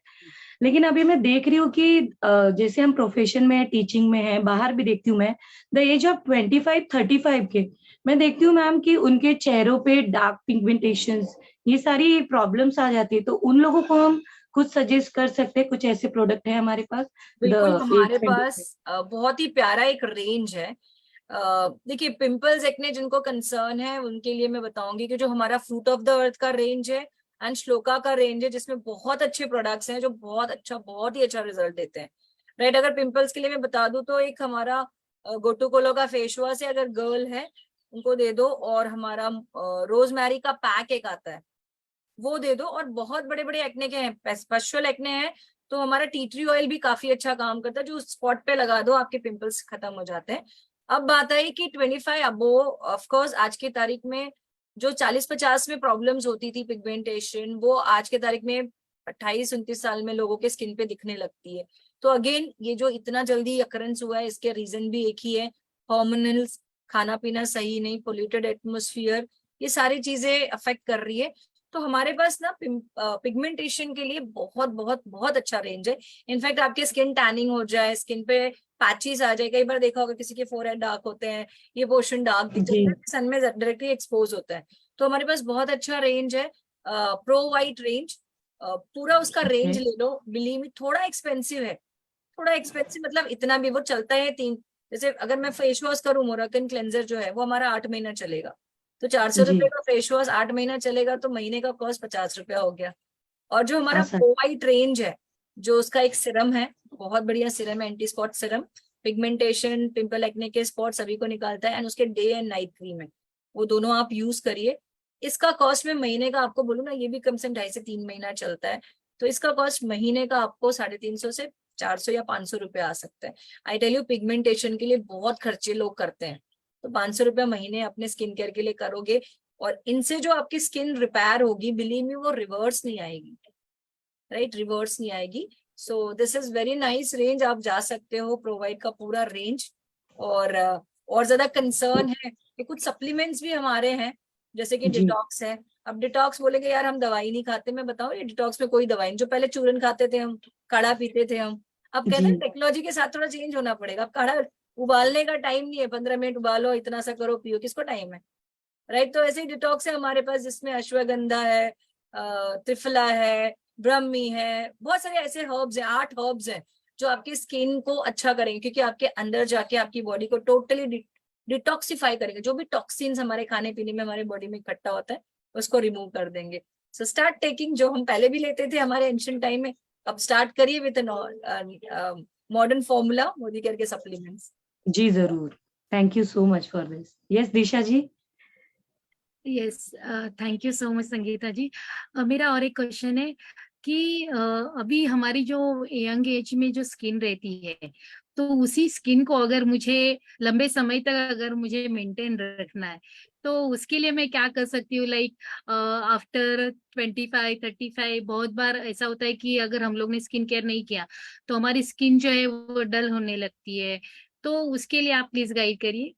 लेकिन अभी मैं देख रही हूँ कि जैसे हम प्रोफेशन में, टीचिंग में है, बाहर भी देखती हूँ मैं, द एज ऑफ 25-35 के, मैं देखती हूँ मैम कि उनके चेहरों पे डार्क पिगमेंटेशन, ये सारी प्रॉब्लम्स आ जाती है। तो उन लोगों को हम कुछ सजेस्ट कर सकते हैं? कुछ ऐसे प्रोडक्ट है हमारे पास? बिल्कुल, हमारे पास बहुत ही प्यारा एक रेंज है। देखिए, पिंपल्स एक्ने जिनको कंसर्न है उनके लिए मैं बताऊंगी कि जो हमारा फ्रूट ऑफ द अर्थ का रेंज है एंड श्लोका का रेंज है, जिसमें बहुत अच्छे प्रोडक्ट्स हैं जो बहुत ही अच्छा रिजल्ट देते हैं, राइट? अगर पिंपल्स के लिए मैं बता दूं तो एक हमारा गोटूकोलो का फेस वॉश है, अगर गर्ल है उनको दे दो, और हमारा रोजमेरी का पैक एक आता है वो दे दो। और बहुत बड़े बड़े एक्ने के हैं, पस्चुअल एक्ने हैं, तो हमारा टी ट्री ऑयल भी काफी अच्छा काम करता है, जो स्पॉट पे लगा दो आपके पिंपल्स खत्म हो जाते हैं। अब बात आई कि 25 अबो, ऑफ कोर्स आज की तारीख में जो 40-50 में प्रॉब्लम्स होती थी पिगमेंटेशन, वो आज के तारीख में 28-29 साल में लोगों के स्किन पे दिखने लगती है। तो अगेन, ये जो इतना जल्दी अकरेंस हुआ है, इसके रीजन भी एक ही है, हॉर्मोनल्स, खाना पीना सही नहीं, पोल्यूटेड एटमोस्फियर, ये सारी चीजें अफेक्ट कर रही है। तो हमारे पास ना पिगमेंटेशन के लिए बहुत बहुत बहुत अच्छा रेंज है। इनफैक्ट आपके स्किन टैनिंग हो जाए, स्किन पे पैचेस आ जाए, कई बार देखा होगा किसी के फोरहेड डार्क होते हैं, ये पोर्शन डार्क दिखता है, सन में डायरेक्टली एक्सपोज होता है। तो हमारे पास बहुत अच्छा रेंज है, प्रो वाइट रेंज, पूरा उसका रेंज ले लो। बिलीव मी, थोड़ा एक्सपेंसिव है, थोड़ा एक्सपेंसिव मतलब इतना भी, वो चलता है जैसे अगर मैं फेस वॉश करूँ, मोराकन क्लेंजर जो है वो हमारा 8 महीना चलेगा, तो 400 रुपए का फेस वॉश 8 महीना चलेगा, तो महीने का कॉस्ट 50 रुपया हो गया। और जो हमारा प्रो वाइट रेंज है, जो उसका एक सिरम है, बहुत बढ़िया सिरम है, anti spot Siram, pigmentation, pimple acne के स्पॉट सभी को निकालता है, एंड उसके डे एंड नाइट क्रीम है, वो दोनों आप यूज करिए। इसका कॉस्ट में महीने का आपको बोलूँ ना, ये भी कम से कम 2.5 से 3 महीना चलता है, तो इसका कॉस्ट महीने का आपको 350 से 400 या 500 रुपये आ सकता है। आई टेल यू, पिगमेंटेशन के लिए बहुत खर्चे लोग करते हैं, तो 500 रुपये महीने अपने स्किन केयर के लिए करोगे, और इनसे जो आपकी स्किन रिपेयर होगी, बिलीव मी, वो रिवर्स नहीं आएगी, राइट? रिवर्स नहीं आएगी। सो this is very nice range, आप जा सकते हो, प्रोवाइड का पूरा रेंज। और ज्यादा कंसर्न है कि कुछ सप्लीमेंट्स भी हमारे हैं, जैसे कि डिटॉक्स है। अब डिटॉक्स बोलेंगे यार हम दवाई नहीं खाते, मैं बताऊं, ये डिटॉक्स में कोई दवाई नहीं। जो पहले चूरन खाते थे हम, काढ़ा पीते थे हम, अब कहते हैं टेक्नोलॉजी के साथ थोड़ा चेंज होना पड़ेगा। अब काढ़ा उबालने का टाइम नहीं है, 15 मिनट उबालो, इतना सा करो, पियो, किसको टाइम है, राइट? तो ऐसे ही डिटॉक्स है हमारे पास, जिसमें अश्वगंधा है, त्रिफला है, ब्रह्मी है, बहुत सारे ऐसे हर्ब्स हैं, 8 हर्ब्स हैं जो आपकी स्किन को अच्छा करेंगे, क्योंकि आपके अंदर जाके आपकी बॉडी को टोटली डिटॉक्सिफाई करेंगे। जो भी टॉक्सिन्स हमारे खाने पीने में हमारे बॉडी में इकट्ठा होता है, उसको रिमूव कर देंगे। सो स्टार्ट टेकिंग, जो हम पहले भी लेते थे हमारे एंशिएंट टाइम में, अब स्टार्ट करिए with modern formula Modi care के सप्लीमेंट्स। जी जरूर, thank you so much for this. Yes Disha ji. Yes, thank you so much Sangeeta ji. मेरा और एक क्वेश्चन है कि अभी हमारी जो यंग एज में जो स्किन रहती है, तो उसी स्किन को अगर मुझे लंबे समय तक अगर मुझे मेंटेन रखना है, तो उसके लिए मैं क्या कर सकती हूँ? लाइक आफ्टर 25-35 बहुत बार ऐसा होता है कि अगर हम लोग ने स्किन केयर नहीं किया तो हमारी स्किन जो है वो डल होने लगती है, तो उसके लिए आप प्लीज गाइड करिए।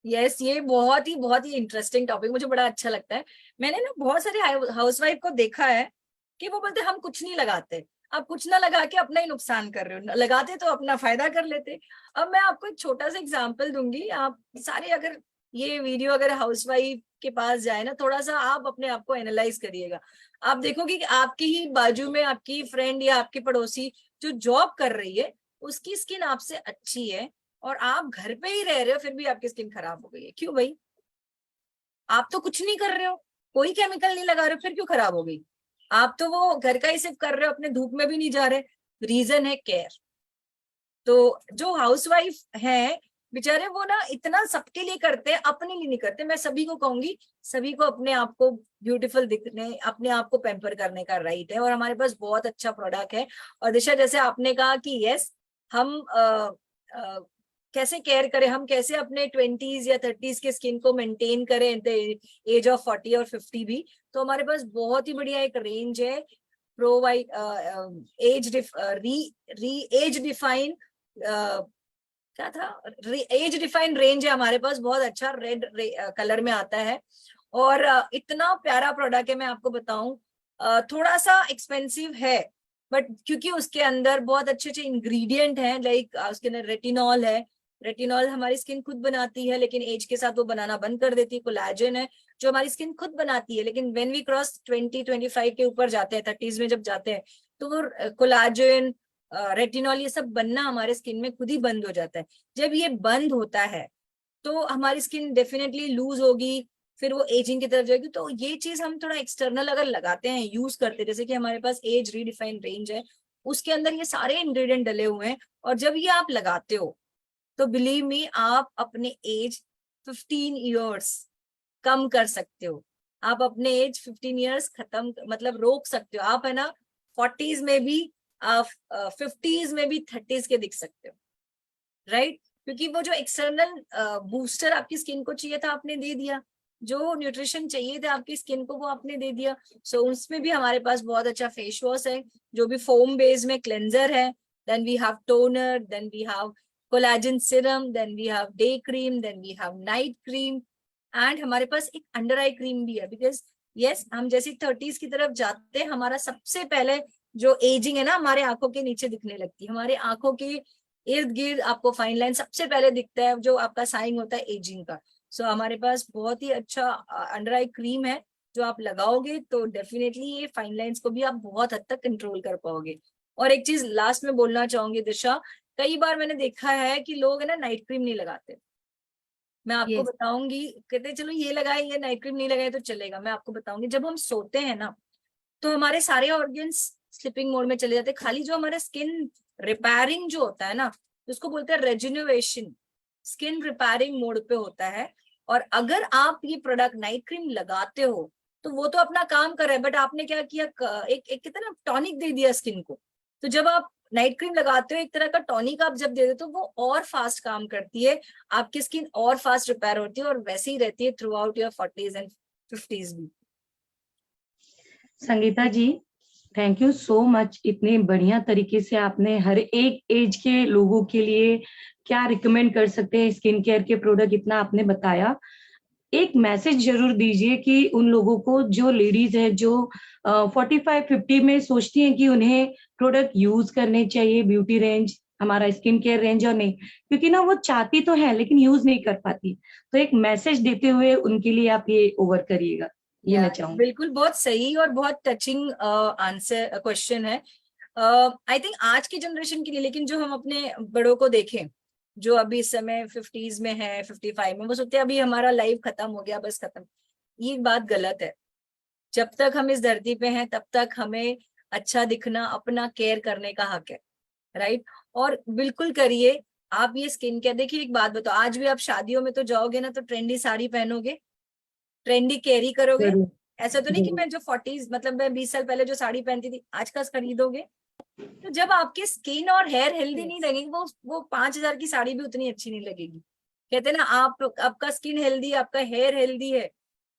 यस, ये बहुत ही इंटरेस्टिंग टॉपिक, मुझे बड़ा अच्छा लगता है। मैंने ना बहुत सारे हाउसवाइफ को देखा है कि वो बोलते हम कुछ नहीं लगाते। आप कुछ ना लगा के अपना ही नुकसान कर रहे हो, लगाते तो अपना फायदा कर लेते। अब मैं आपको एक छोटा सा एग्जांपल दूंगी। आप सारे अगर ये वीडियो अगर हाउसवाइफ के पास जाए ना, थोड़ा सा आप अपने आप को एनालाइज करिएगा। आप देखोगे कि आपकी ही बाजू में आपकी फ्रेंड या आपकी पड़ोसी जो जॉब कर रही है, उसकी स्किन आपसे अच्छी है और आप घर पे ही रह रहे हो, फिर भी आपकी स्किन खराब हो गई है। क्यों भाई? आप तो कुछ नहीं कर रहे हो, कोई केमिकल नहीं लगा रहे हो, फिर क्यों खराब हो गई? आप तो वो घर का ही सिर्फ कर रहे हो, अपने धूप में भी नहीं जा रहे। रीजन है केयर। तो जो हाउसवाइफ है बेचारे, वो ना इतना सबके लिए करते हैं, अपने लिए नहीं करते। मैं सभी को कहूंगी, सभी को अपने आप को ब्यूटीफुल दिखने, अपने आप को पैम्पर करने का राइट है, और हमारे पास बहुत अच्छा प्रोडक्ट है। और दिशा, जैसे आपने कहा कि यस, हम कैसे केयर करें, हम कैसे अपने 20s या 30s के स्किन को मेंटेन करें एज ऑफ 40 और 50 भी, तो हमारे पास बहुत ही बढ़िया एक रेंज है। प्रोवाइड एज डिफाइन क्या था, एज डिफाइन रेंज है हमारे पास, बहुत अच्छा रेड कलर में आता है। और इतना प्यारा प्रोडक्ट है, मैं आपको बताऊं, थोड़ा सा एक्सपेंसिव है, बट क्योंकि उसके अंदर बहुत अच्छे अच्छे इंग्रेडिएंट हैं। लाइक उसके अंदर रेटिनॉल है। रेटिनॉल हमारी स्किन खुद बनाती है, लेकिन एज के साथ वो बनाना बंद कर देती है। कोलैजन है जो हमारी स्किन खुद बनाती है, लेकिन व्हेन वी क्रॉस 20-25 के ऊपर जाते हैं, 30s में जब जाते हैं, तो वो कोलैजन, रेटिनॉल, ये सब बनना हमारे स्किन में खुद ही बंद हो जाता है। जब ये बंद होता है तो हमारी स्किन डेफिनेटली लूज होगी, फिर वो एजिंग की तरफ जाएगी। तो ये चीज हम थोड़ा एक्सटर्नल अगर लगाते हैं, यूज करते हैं, जैसे कि हमारे पास एज रीडिफाइंड रेंज है, उसके अंदर ये सारे इंग्रेडिएंट डले हुए हैं, और जब ये आप लगाते हो तो बिलीव मी, आप अपने एज 15 ईयर्स कम कर सकते हो। आप अपने एज 15 ईयर्स खत्म, मतलब रोक सकते हो। आप है ना 40s में भी, आप 50s में भी 30s के दिख सकते हो, राइट? क्योंकि वो जो एक्सटर्नल बूस्टर आपकी स्किन को चाहिए था, आपने दे दिया। जो न्यूट्रिशन चाहिए थे आपकी स्किन को, वो आपने दे दिया। सो उसमें भी हमारे पास बहुत अच्छा फेस वॉश है, जो भी फोम बेस में क्लेंजर है। Then we have toner, then we have collagen serum, then we have day cream, then we have night cream, and हमारे पास एक अंडर आई क्रीम भी है। बिकॉज यस, हम जैसे 30s की तरफ जाते हैं, हमारा सबसे पहले जो एजिंग है ना, हमारे आंखों के नीचे दिखने लगती है। हमारे आंखों के इर्द गिर्द आपको फाइन लाइन सबसे पहले दिखता है, जो आपका साइन होता है एजिंग का। सो हमारे पास बहुत ही अच्छा अंडर आई क्रीम है, जो आप लगाओगे तो डेफिनेटली ये फाइन लाइंस को भी आप बहुत हद तक कंट्रोल कर पाओगे। और एक चीज लास्ट में बोलना चाहूंगी दिशा, कई बार मैंने देखा है कि लोग है ना नाइट क्रीम नहीं लगाते। मैं आपको Yes. बताऊंगी, कहते चलो ये लगाए, ये नाइट क्रीम नहीं लगाए तो चलेगा। मैं आपको बताऊंगी, जब हम सोते हैं ना, तो हमारे सारे ऑर्गन्स स्लीपिंग मोड में चले जाते हैं। खाली जो हमारा स्किन रिपेयरिंग जो होता है ना, उसको बोलते हैं रेजुनोवेशन, स्किन रिपेयरिंग मोड पे होता है। और अगर आप ये प्रोडक्ट नाइट क्रीम लगाते हो, तो वो तो अपना काम कर रहा है, बट आपने क्या किया, एक कितना टॉनिक दे दिया स्किन को। तो जब आप नाइट क्रीम लगाते हो, एक तरह का टॉनिक आप जब दे देते हो, वो और फास्ट काम करती है, आपकी स्किन और फास्ट रिपेयर होती है, और वैसे ही रहती है through out your 40s and 50s भी। Sangeeta ji, thank you so much. इतने बढ़िया तरीके से आपने हर एक एज के लोगों के लिए क्या रिकमेंड कर सकते हैं स्किन केयर के प्रोडक्ट, इतना आपने बताया। एक मैसेज जरूर दीजिए कि उन लोगों को, जो लेडीज है, जो 45-50 में सोचती हैं कि उन्हें प्रोडक्ट यूज करने चाहिए, ब्यूटी रेंज, हमारा स्किन केयर रेंज, और नहीं, क्योंकि ना वो चाहती तो है लेकिन यूज नहीं कर पाती। तो एक मैसेज देते हुए उनके लिए आप ये ओवर करिएगा, ये मैं चाहूंगी। बिल्कुल, बहुत सही और बहुत टचिंग आंसर क्वेश्चन है। आई थिंक आज की जनरेशन के लिए, लेकिन जो हम अपने बड़ों को देखें, जो अभी इस समय 50s में है, 55 में, वो सोचते हैं अभी हमारा लाइफ खत्म हो गया, बस खत्म। ये बात गलत है। जब तक हम इस धरती पे हैं, तब तक हमें अच्छा दिखना, अपना केयर करने का हक है, राइट। और बिल्कुल करिए आप ये स्किन केयर। देखिए एक बात बताओ, आज भी आप शादियों में तो जाओगे ना तो ट्रेंडी साड़ी पहनोगे, ट्रेंडी कैरी करोगे। जरूर ऐसा तो नहीं कि जरूर। मैं जो 40 मतलब मैं 20 साल पहले जो साड़ी पहनती थी आज का खरीदोगे। तो जब आपकी स्किन और हेयर हेल्दी नहीं लगेगी, वो 5,000 की साड़ी भी उतनी अच्छी नहीं लगेगी। कहते हैं ना, आपका स्किन हेल्दी, आपका हेयर हेल्दी है,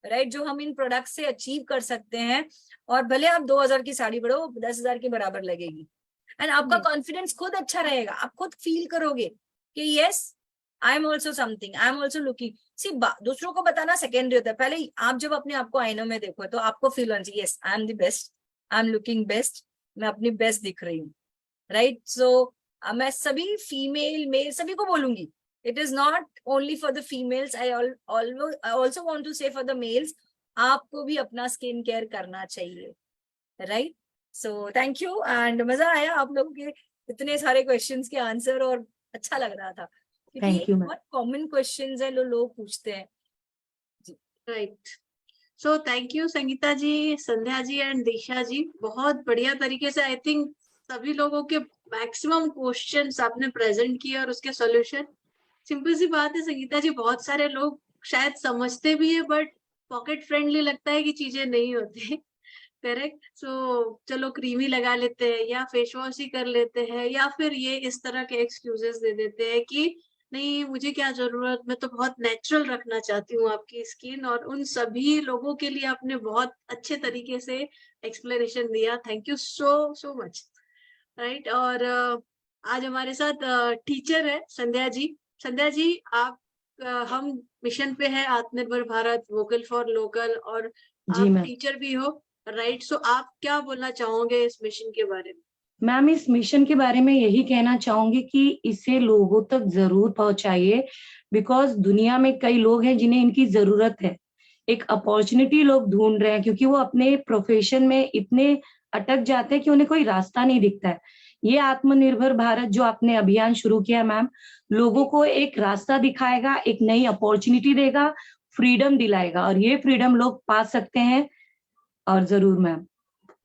राइट, जो हम इन प्रोडक्ट से अचीव कर सकते हैं। और भले आप 2,000 की साड़ी पड़ो, वो 10,000 के बराबर लगेगी। एंड आपका कॉन्फिडेंस खुद अच्छा रहेगा, आप खुद फील करोगे कि yes I am also something, I am also looking. See दूसरों को बताना सेकेंडरी होता है, पहले आप जब अपने आप को आईनों में देखो तो आपको फील होना चाहिए yes I am the best, I am looking best, मैं अपनी बेस्ट दिख रही हूँ, राइट। सो मैं सभी फीमेल मेल सभी को बोलूंगी, it is not only for the females, I also want to say for the males, आपको भी अपना स्किन केयर करना चाहिए, right. So thank you and मजा आया आप लोगों के इतने सारे क्वेश्चंस के आंसर, और अच्छा लग रहा था क्योंकि ये थैंक यू मैम। बहुत कॉमन क्वेश्चंस है, लोग पूछते हैं। Right. So thank you Sangeeta ji, Sandhya ji and Disha ji, बहुत बढ़िया तरीके से आई थिंक सभी लोगों के मैक्सिमम क्वेश्चंस आपने प्रेजेंट किए और उसके सॉल्यूशन। सिंपल सी बात है संगीता जी, बहुत सारे लोग शायद समझते भी है बट पॉकेट फ्रेंडली लगता है कि चीजें नहीं होती। करेक्ट। सो चलो क्रीम ही लगा लेते हैं या फेस वॉश ही कर लेते हैं, या फिर ये इस तरह के एक्सक्यूजेस दे देते हैं कि नहीं मुझे क्या जरूरत, मैं तो बहुत नेचुरल रखना चाहती हूँ आपकी स्किन। और उन सभी लोगों के लिए आपने बहुत अच्छे तरीके से एक्सप्लेनेशन दिया, thank you so so much. Right. और आज हमारे साथ टीचर है संध्या जी। संध्या जी आप हम मिशन पे है आत्मनिर्भर भारत वोकल फॉर लोकल, और जी आप मैम। टीचर भी हो, राइट। सो आप क्या बोलना चाहोगे इस मिशन के बारे में? मैम इस मिशन के बारे में यही कहना चाहूंगी कि इसे लोगों तक जरूर पहुंचाइए, बिकॉज दुनिया में कई लोग हैं जिन्हें इनकी जरूरत है। एक अपॉर्चुनिटी लोग ढूंढ रहे हैं क्योंकि वो अपने प्रोफेशन में इतने अटक जाते हैं कि उन्हें कोई रास्ता नहीं दिखता है। ये आत्मनिर्भर भारत जो आपने अभियान शुरू किया मैम, लोगों को एक रास्ता दिखाएगा, एक नई अपॉर्चुनिटी देगा, फ्रीडम दिलाएगा, और ये फ्रीडम लोग पा सकते हैं। और जरूर मैम।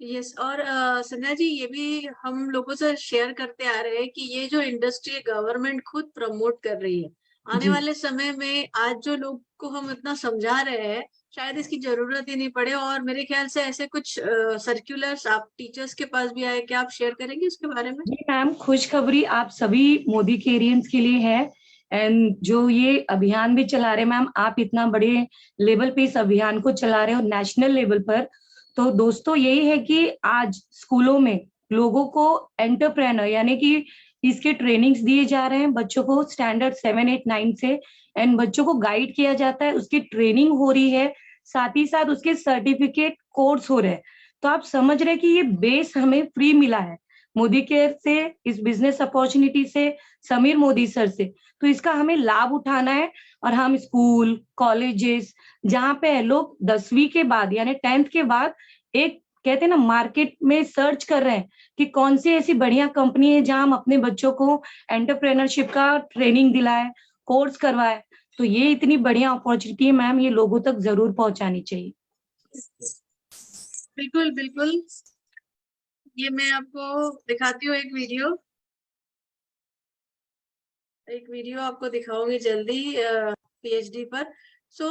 यस। और संध्या जी ये भी हम लोगों से शेयर करते आ रहे हैं कि ये जो इंडस्ट्री गवर्नमेंट खुद प्रमोट कर रही है। आने जी वाले समय में आज जो लोग को हम इतना समझा रहे हैं शायद इसकी जरूरत ही नहीं पड़े, और मेरे ख्याल से ऐसे कुछ सर्कुलर्स आप टीचर्स के पास भी आए, क्या आप शेयर करेंगे उसके बारे में? जी मैम, खुशखबरी आप सभी मोदी केरियंस के लिए है। एंड जो ये अभियान भी चला रहे मैम, आप इतना बड़े लेवल पे इस अभियान को चला रहे हो नेशनल लेवल पर, तो दोस्तों यही है कि आज स्कूलों में लोगों को एंटरप्रेन्योर यानी कि इसके ट्रेनिंग्स दिए जा रहे हैं बच्चों को स्टैंडर्ड 7, 8, 9 से। एंड बच्चों को गाइड किया जाता है, उसकी ट्रेनिंग हो रही है, साथ ही साथ उसके सर्टिफिकेट कोर्स हो रहे हैं। तो आप समझ रहे हैं कि ये बेस हमें फ्री मिला है मोदी केयर से, इस बिजनेस अपॉर्चुनिटी से, समीर मोदी सर से। तो इसका हमें लाभ उठाना है। और हम स्कूल कॉलेजेस जहाँ पे है, लोग 10वीं के बाद यानी 10th के बाद एक कहते हैं ना मार्केट में सर्च कर रहे हैं कि कौन सी ऐसी बढ़िया कंपनी है जहां हम अपने बच्चों को एंटरप्रेन्योरशिप का ट्रेनिंग दिलाए, कोर्स करवाए। तो ये इतनी बढ़िया अपॉर्चुनिटी है मैम, ये लोगों तक जरूर पहुंचानी चाहिए। बिल्कुल बिल्कुल। ये मैं आपको दिखाती हूँ एक वीडियो आपको दिखाऊंगी जल्दी पीएचडी पर। सो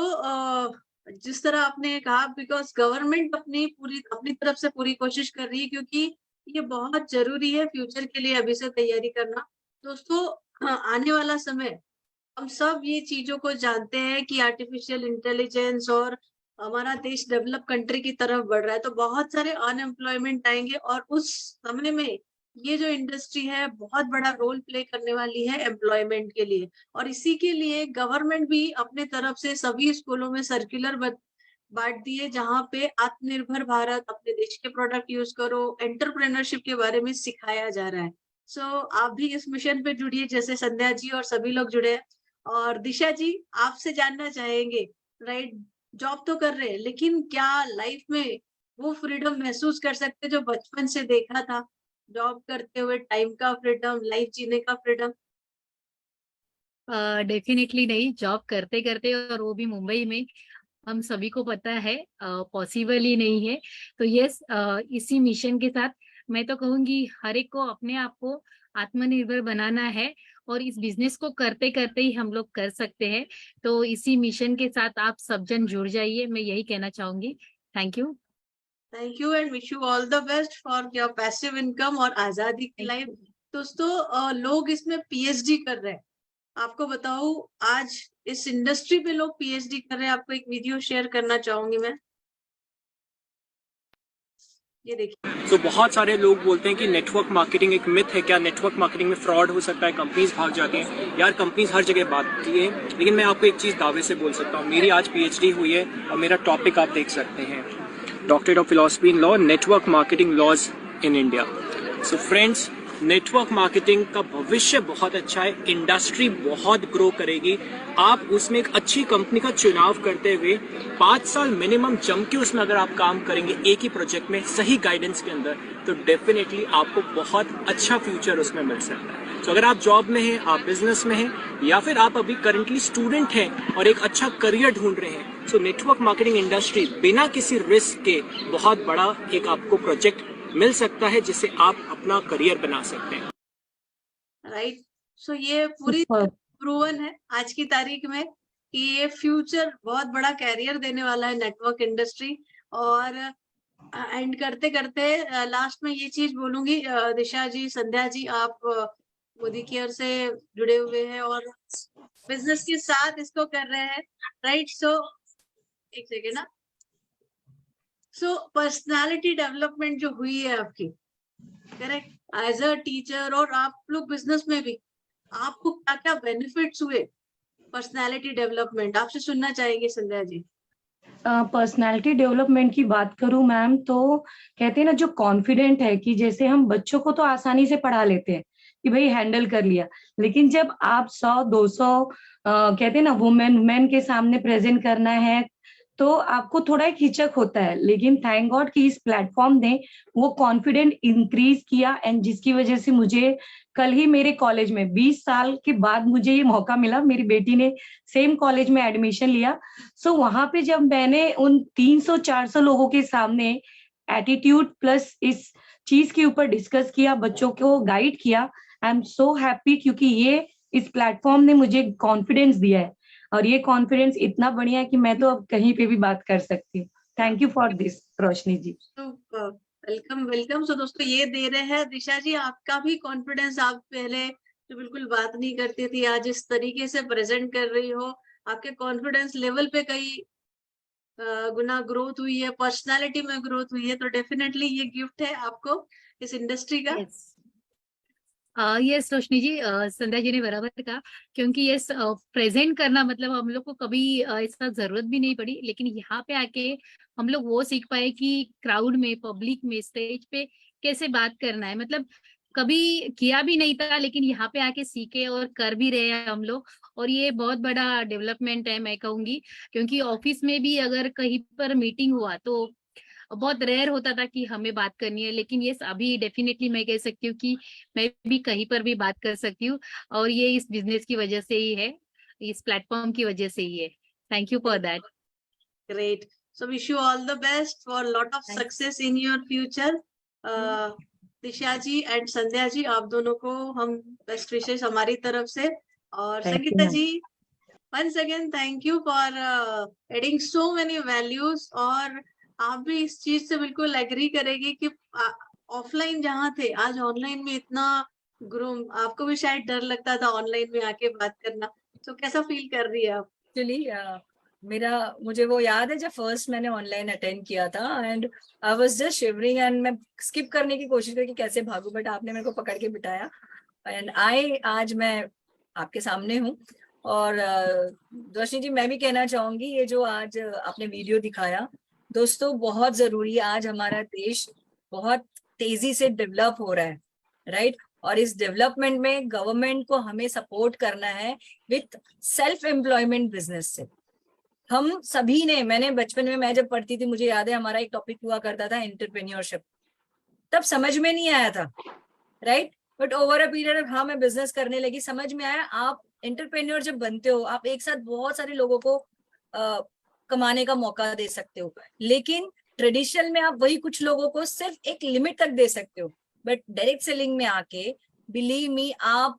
जिस तरह आपने कहा, बिकॉज गवर्नमेंट अपनी तरफ से पूरी कोशिश कर रही है, क्योंकि ये बहुत जरूरी है फ्यूचर के लिए अभी से तैयारी करना। दोस्तों आने वाला समय हम सब ये चीजों को जानते हैं कि आर्टिफिशियल इंटेलिजेंस और हमारा देश डेवलप कंट्री की तरफ बढ़ रहा है, तो बहुत सारे अनएम्प्लॉयमेंट आएंगे, और उस समय में ये जो इंडस्ट्री है बहुत बड़ा रोल प्ले करने वाली है एम्प्लॉयमेंट के लिए। और इसी के लिए गवर्नमेंट भी अपने तरफ से सभी स्कूलों में सर्कुलर बांट दिए जहाँ पे आत्मनिर्भर भारत, अपने देश के प्रोडक्ट यूज करो, एंटरप्रेन्योरशिप के बारे में सिखाया जा रहा है। सो आप भी इस मिशन पे जुड़िए जैसे संध्या जी और सभी लोग जुड़े हैं। और दिशा जी आपसे जानना चाहेंगे, राइट, जॉब तो कर रहे हैं लेकिन क्या लाइफ में वो फ्रीडम महसूस कर सकते जो बचपन से देखा था, जॉब करते हुए टाइम का फ्रीडम, लाइफ जीने का फ्रीडम? डेफिनेटली नहीं, जॉब करते करते और वो भी मुंबई में, हम सभी को पता है पॉसिबल ही नहीं है। तो यस, इसी मिशन के साथ मैं तो कहूंगी हर एक को अपने आप को आत्मनिर्भर बनाना है और इस बिजनेस को करते करते ही हम लोग कर सकते हैं। तो इसी मिशन के साथ आप सब जन जुड़ जाइए, मैं यही कहना चाहूंगी। Thank you. Thank you and wish you all the best for your passive income और आजादी की लाइफ। दोस्तों लोग इसमें पीएचडी कर रहे हैं। आपको बताऊं आज इस इंडस्ट्री पे लोग पीएचडी कर रहे हैं। आपको एक वीडियो शेयर करना चाहूंगी मैं, ये देखिए। तो बहुत सारे लोग बोलते हैं कि नेटवर्क मार्केटिंग एक मिथ है। क्या नेटवर्क मार्केटिंग में फ्रॉड हो सकता है, कंपनीज भाग जाती हैं? यार कंपनीज हर जगह भागती है, लेकिन मैं आपको एक चीज़ दावे से बोल सकता हूँ, मेरी आज पीएचडी हुई है और मेरा टॉपिक आप देख सकते हैं, doctorate of philosophy in law, network marketing laws in India. So friends, network marketing का भविष्य बहुत अच्छा है, इंडस्ट्री बहुत ग्रो करेगी। आप उसमें एक अच्छी कंपनी का चुनाव करते हुए 5 साल मिनिमम जम के उसमें अगर आप काम करेंगे एक ही प्रोजेक्ट में सही गाइडेंस के अंदर, तो डेफिनेटली आपको बहुत अच्छा फ्यूचर उसमें मिल सकता है। तो अगर आप जॉब में हैं, आप बिजनेस में हैं, या फिर आप अभी करंटली स्टूडेंट हैं और एक अच्छा करियर ढूंढ रहे हैं, तो नेटवर्क मार्केटिंग इंडस्ट्री बिना किसी रिस्क के बहुत बड़ा एक आपको प्रोजेक्ट मिल सकता है जिससे आप अपना करियर बना सकते हैं। राइट। सो ये पूरी प्रूवन है आज की तारीख में कि ये फ्यूचर बहुत बड़ा कैरियर देने वाला है नेटवर्क इंडस्ट्री। और एंड करते करते लास्ट में ये चीज बोलूंगी, दिशा जी, संध्या जी, आप मोदी केयर से जुड़े हुए हैं और बिजनेस के साथ इसको कर रहे हैं, राइट? सो एक सेकेंड ना। सो पर्सनालिटी डेवलपमेंट जो हुई है आपकी, करेक्ट, एज अ टीचर और आप लोग बिजनेस में भी, आपको क्या क्या बेनिफिट्स हुए पर्सनालिटी डेवलपमेंट? आपसे सुनना चाहेंगे संध्या जी। पर्सनालिटी डेवलपमेंट की बात करूं मैम, तो कहते हैं ना, जो कॉन्फिडेंट है कि जैसे हम बच्चों को तो आसानी से पढ़ा लेते हैं कि भाई हैंडल कर लिया, लेकिन जब आप 100-200 कहते हैं ना वुमेन मैन के सामने प्रेजेंट करना है, तो आपको थोड़ा एक हिचक होता है। लेकिन थैंक गॉड कि इस प्लेटफॉर्म ने वो कॉन्फिडेंट इंक्रीज किया, एंड जिसकी वजह से मुझे कल ही मेरे कॉलेज में 20 साल के बाद मुझे ये मौका मिला, मेरी बेटी ने सेम कॉलेज में एडमिशन लिया। सो वहां पे जब मैंने उन 300-400 लोगों के सामने एटीट्यूड प्लस इस चीज के ऊपर डिस्कस किया, बच्चों को गाइड किया, आई एम सो हैप्पी, क्योंकि ये इस प्लेटफॉर्म ने मुझे कॉन्फिडेंस दिया है, और ये कॉन्फिडेंस इतना बढ़िया है कि मैं तो अब कहीं पे भी बात कर सकती हूँ। Thank you for this Roshni ji. Welcome welcome. So दोस्तों ये दे रहे हैं दिशा जी, आपका भी कॉन्फिडेंस, आप पहले जो बिल्कुल बात नहीं करती थी, आज इस तरीके से प्रेजेंट कर रही हो, आपके कॉन्फिडेंस लेवल पे कई गुना ग्रोथ हुई है, पर्सनालिटी में ग्रोथ हुई है। तो डेफिनेटली ये गिफ्ट है आपको इस इंडस्ट्री का। यस रोशनी जी, संध्या जी ने बराबर कहा, क्योंकि यस प्रेजेंट करना मतलब हम लोग को कभी ऐसा जरूरत भी नहीं पड़ी, लेकिन यहाँ पे आके हम लोग वो सीख पाए कि क्राउड में, पब्लिक में, स्टेज पे कैसे बात करना है। मतलब कभी किया भी नहीं था, लेकिन यहाँ पे आके सीखे और कर भी रहे हैं हम लोग, और ये बहुत बड़ा डेवलपमेंट है मैं कहूंगी। क्योंकि ऑफिस में भी अगर कहीं पर मीटिंग हुआ तो बहुत रेयर होता था कि हमें बात करनी है, लेकिन ये अभी डेफिनेटली मैं कह सकती हूँ कि मैं भी कहीं पर भी बात कर सकती हूँ, और ये इस बिजनेस की वजह से ही है, इस प्लेटफॉर्म की वजह से ही है। Thank you for that. Great. So wish you all the best for lot of success in your future. Disha ji and Sandhya ji, आप दोनों को हम बेस्ट विशेस हमारी तरफ से। और संगीता जी, once again thank you for adding so many values। और आप भी इस चीज से बिल्कुल एग्री करेगी कि ऑफलाइन जहाँ थे, आज ऑनलाइन में इतना ग्रो, आपको भी शायद डर लगता था ऑनलाइन में आके बात करना, तो कैसा फील कर रही है आप? एक्चुअली मुझे वो याद है जब फर्स्ट मैंने ऑनलाइन अटेंड किया था, and I was just shivering, and मैं स्किप करने की कोशिश करी कि कैसे भागू, बट आपने मेरे को पकड़ के बिठाया, एंड आज मैं आपके सामने हूँ। और रोशनी जी, मैं भी कहना चाहूंगी, ये जो आज आपने वीडियो दिखाया दोस्तों, बहुत जरूरी है। आज हमारा देश बहुत तेजी से डेवलप हो रहा है, राइट? और इस डेवलपमेंट में गवर्नमेंट को हमें सपोर्ट करना है विथ सेल्फ एम्प्लॉयमेंट बिजनेस से। हम सभी ने, मैंने बचपन में, मैं जब पढ़ती थी, मुझे याद है हमारा एक टॉपिक हुआ करता था एंटरप्रेन्योरशिप, तब समझ में नहीं आया था, right? But over a period, हाँ मैं बिजनेस करने लगी, समझ में आया। आप एंटरप्रेन्योर जब बनते हो, आप एक साथ बहुत सारे लोगों को कमाने का मौका दे सकते हो, लेकिन ट्रेडिशनल में आप वही कुछ लोगों को सिर्फ एक लिमिट तक दे सकते हो। बट डायरेक्ट सेलिंग में आके बिलीव मी, आप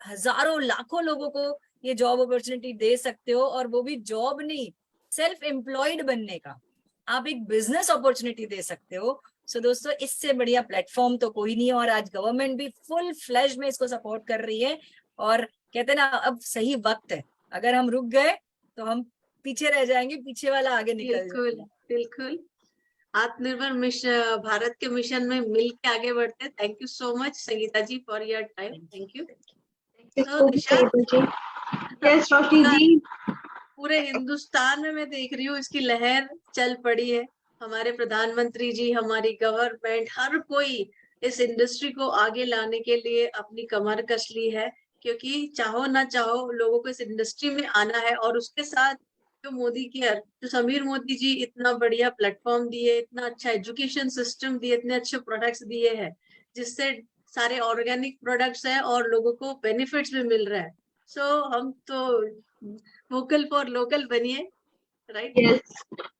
हजारों लाखों लोगों को ये जॉब अपॉर्चुनिटी दे सकते हो, और वो भी जॉब नहीं, सेल्फ एम्प्लॉयड बनने का आप एक बिजनेस अपॉर्चुनिटी दे सकते हो। सो दोस्तों, इससे बढ़िया प्लेटफॉर्म तो कोई नहीं है, और आज गवर्नमेंट भी फुल फ्लैश में इसको सपोर्ट कर रही है। और कहते हैं ना, अब सही वक्त है, अगर हम रुक गए तो हम पीछे रह जाएंगे, पीछे वाला आगे निकल बिल्कुल जाएगा। बिल्कुल, आत्मनिर्भर मिशन, भारत के मिशन में मिल के आगे बढ़ते हैं। Thank you so much Sangeeta ji for your time. Thank you. तो दिशा, यस रोशनी जी, पूरे हिंदुस्तान में मैं देख रही हूँ इसकी लहर चल पड़ी है। हमारे प्रधानमंत्री जी, हमारी गवर्नमेंट, हर कोई इस इंडस्ट्री को आगे लाने के लिए अपनी कमर कस ली है, क्योंकि चाहो ना चाहो लोगों को इस इंडस्ट्री में आना है। और उसके साथ जो मोदी की, जो समीर मोदी जी इतना बढ़िया प्लेटफॉर्म दिए, इतना अच्छा एजुकेशन सिस्टम दिए, इतने अच्छे प्रोडक्ट्स दिए हैं, जिससे सारे ऑर्गेनिक प्रोडक्ट्स है और लोगों को बेनिफिट्स भी मिल रहा है। सो हम तो वोकल फॉर लोकल बनिए, राइट? यस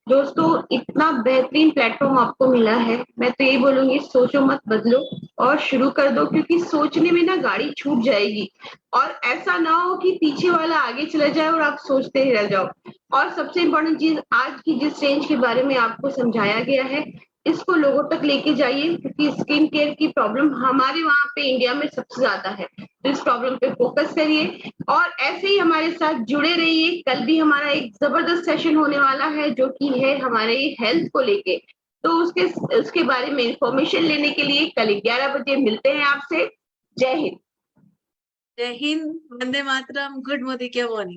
दोस्तों, इतना बेहतरीन प्लेटफॉर्म आपको मिला है, मैं तो ये बोलूंगी सोचो मत, बदलो और शुरू कर दो, क्योंकि सोचने में ना गाड़ी छूट जाएगी, और ऐसा ना हो कि पीछे वाला आगे चला जाए और आप सोचते ही रह जाओ। और सबसे इम्पोर्टेंट चीज, आज की जिस रेंज के बारे में आपको समझाया गया है, इसको लोगों तक लेके जाइए, क्योंकि स्किन केयर की प्रॉब्लम हमारे वहाँ पे इंडिया में सबसे ज्यादा है। तो इस प्रॉब्लम पे फोकस करिए और ऐसे ही हमारे साथ जुड़े रहिए। कल भी हमारा एक जबरदस्त सेशन होने वाला है, जो कि है हमारे हेल्थ को लेके, तो उसके बारे में इंफॉर्मेशन लेने के लिए कल 11 बजे मिलते हैं आपसे। जय हिंद। जय हिंद, वंदे मातरम, गुड मोदी के मॉर्निंग।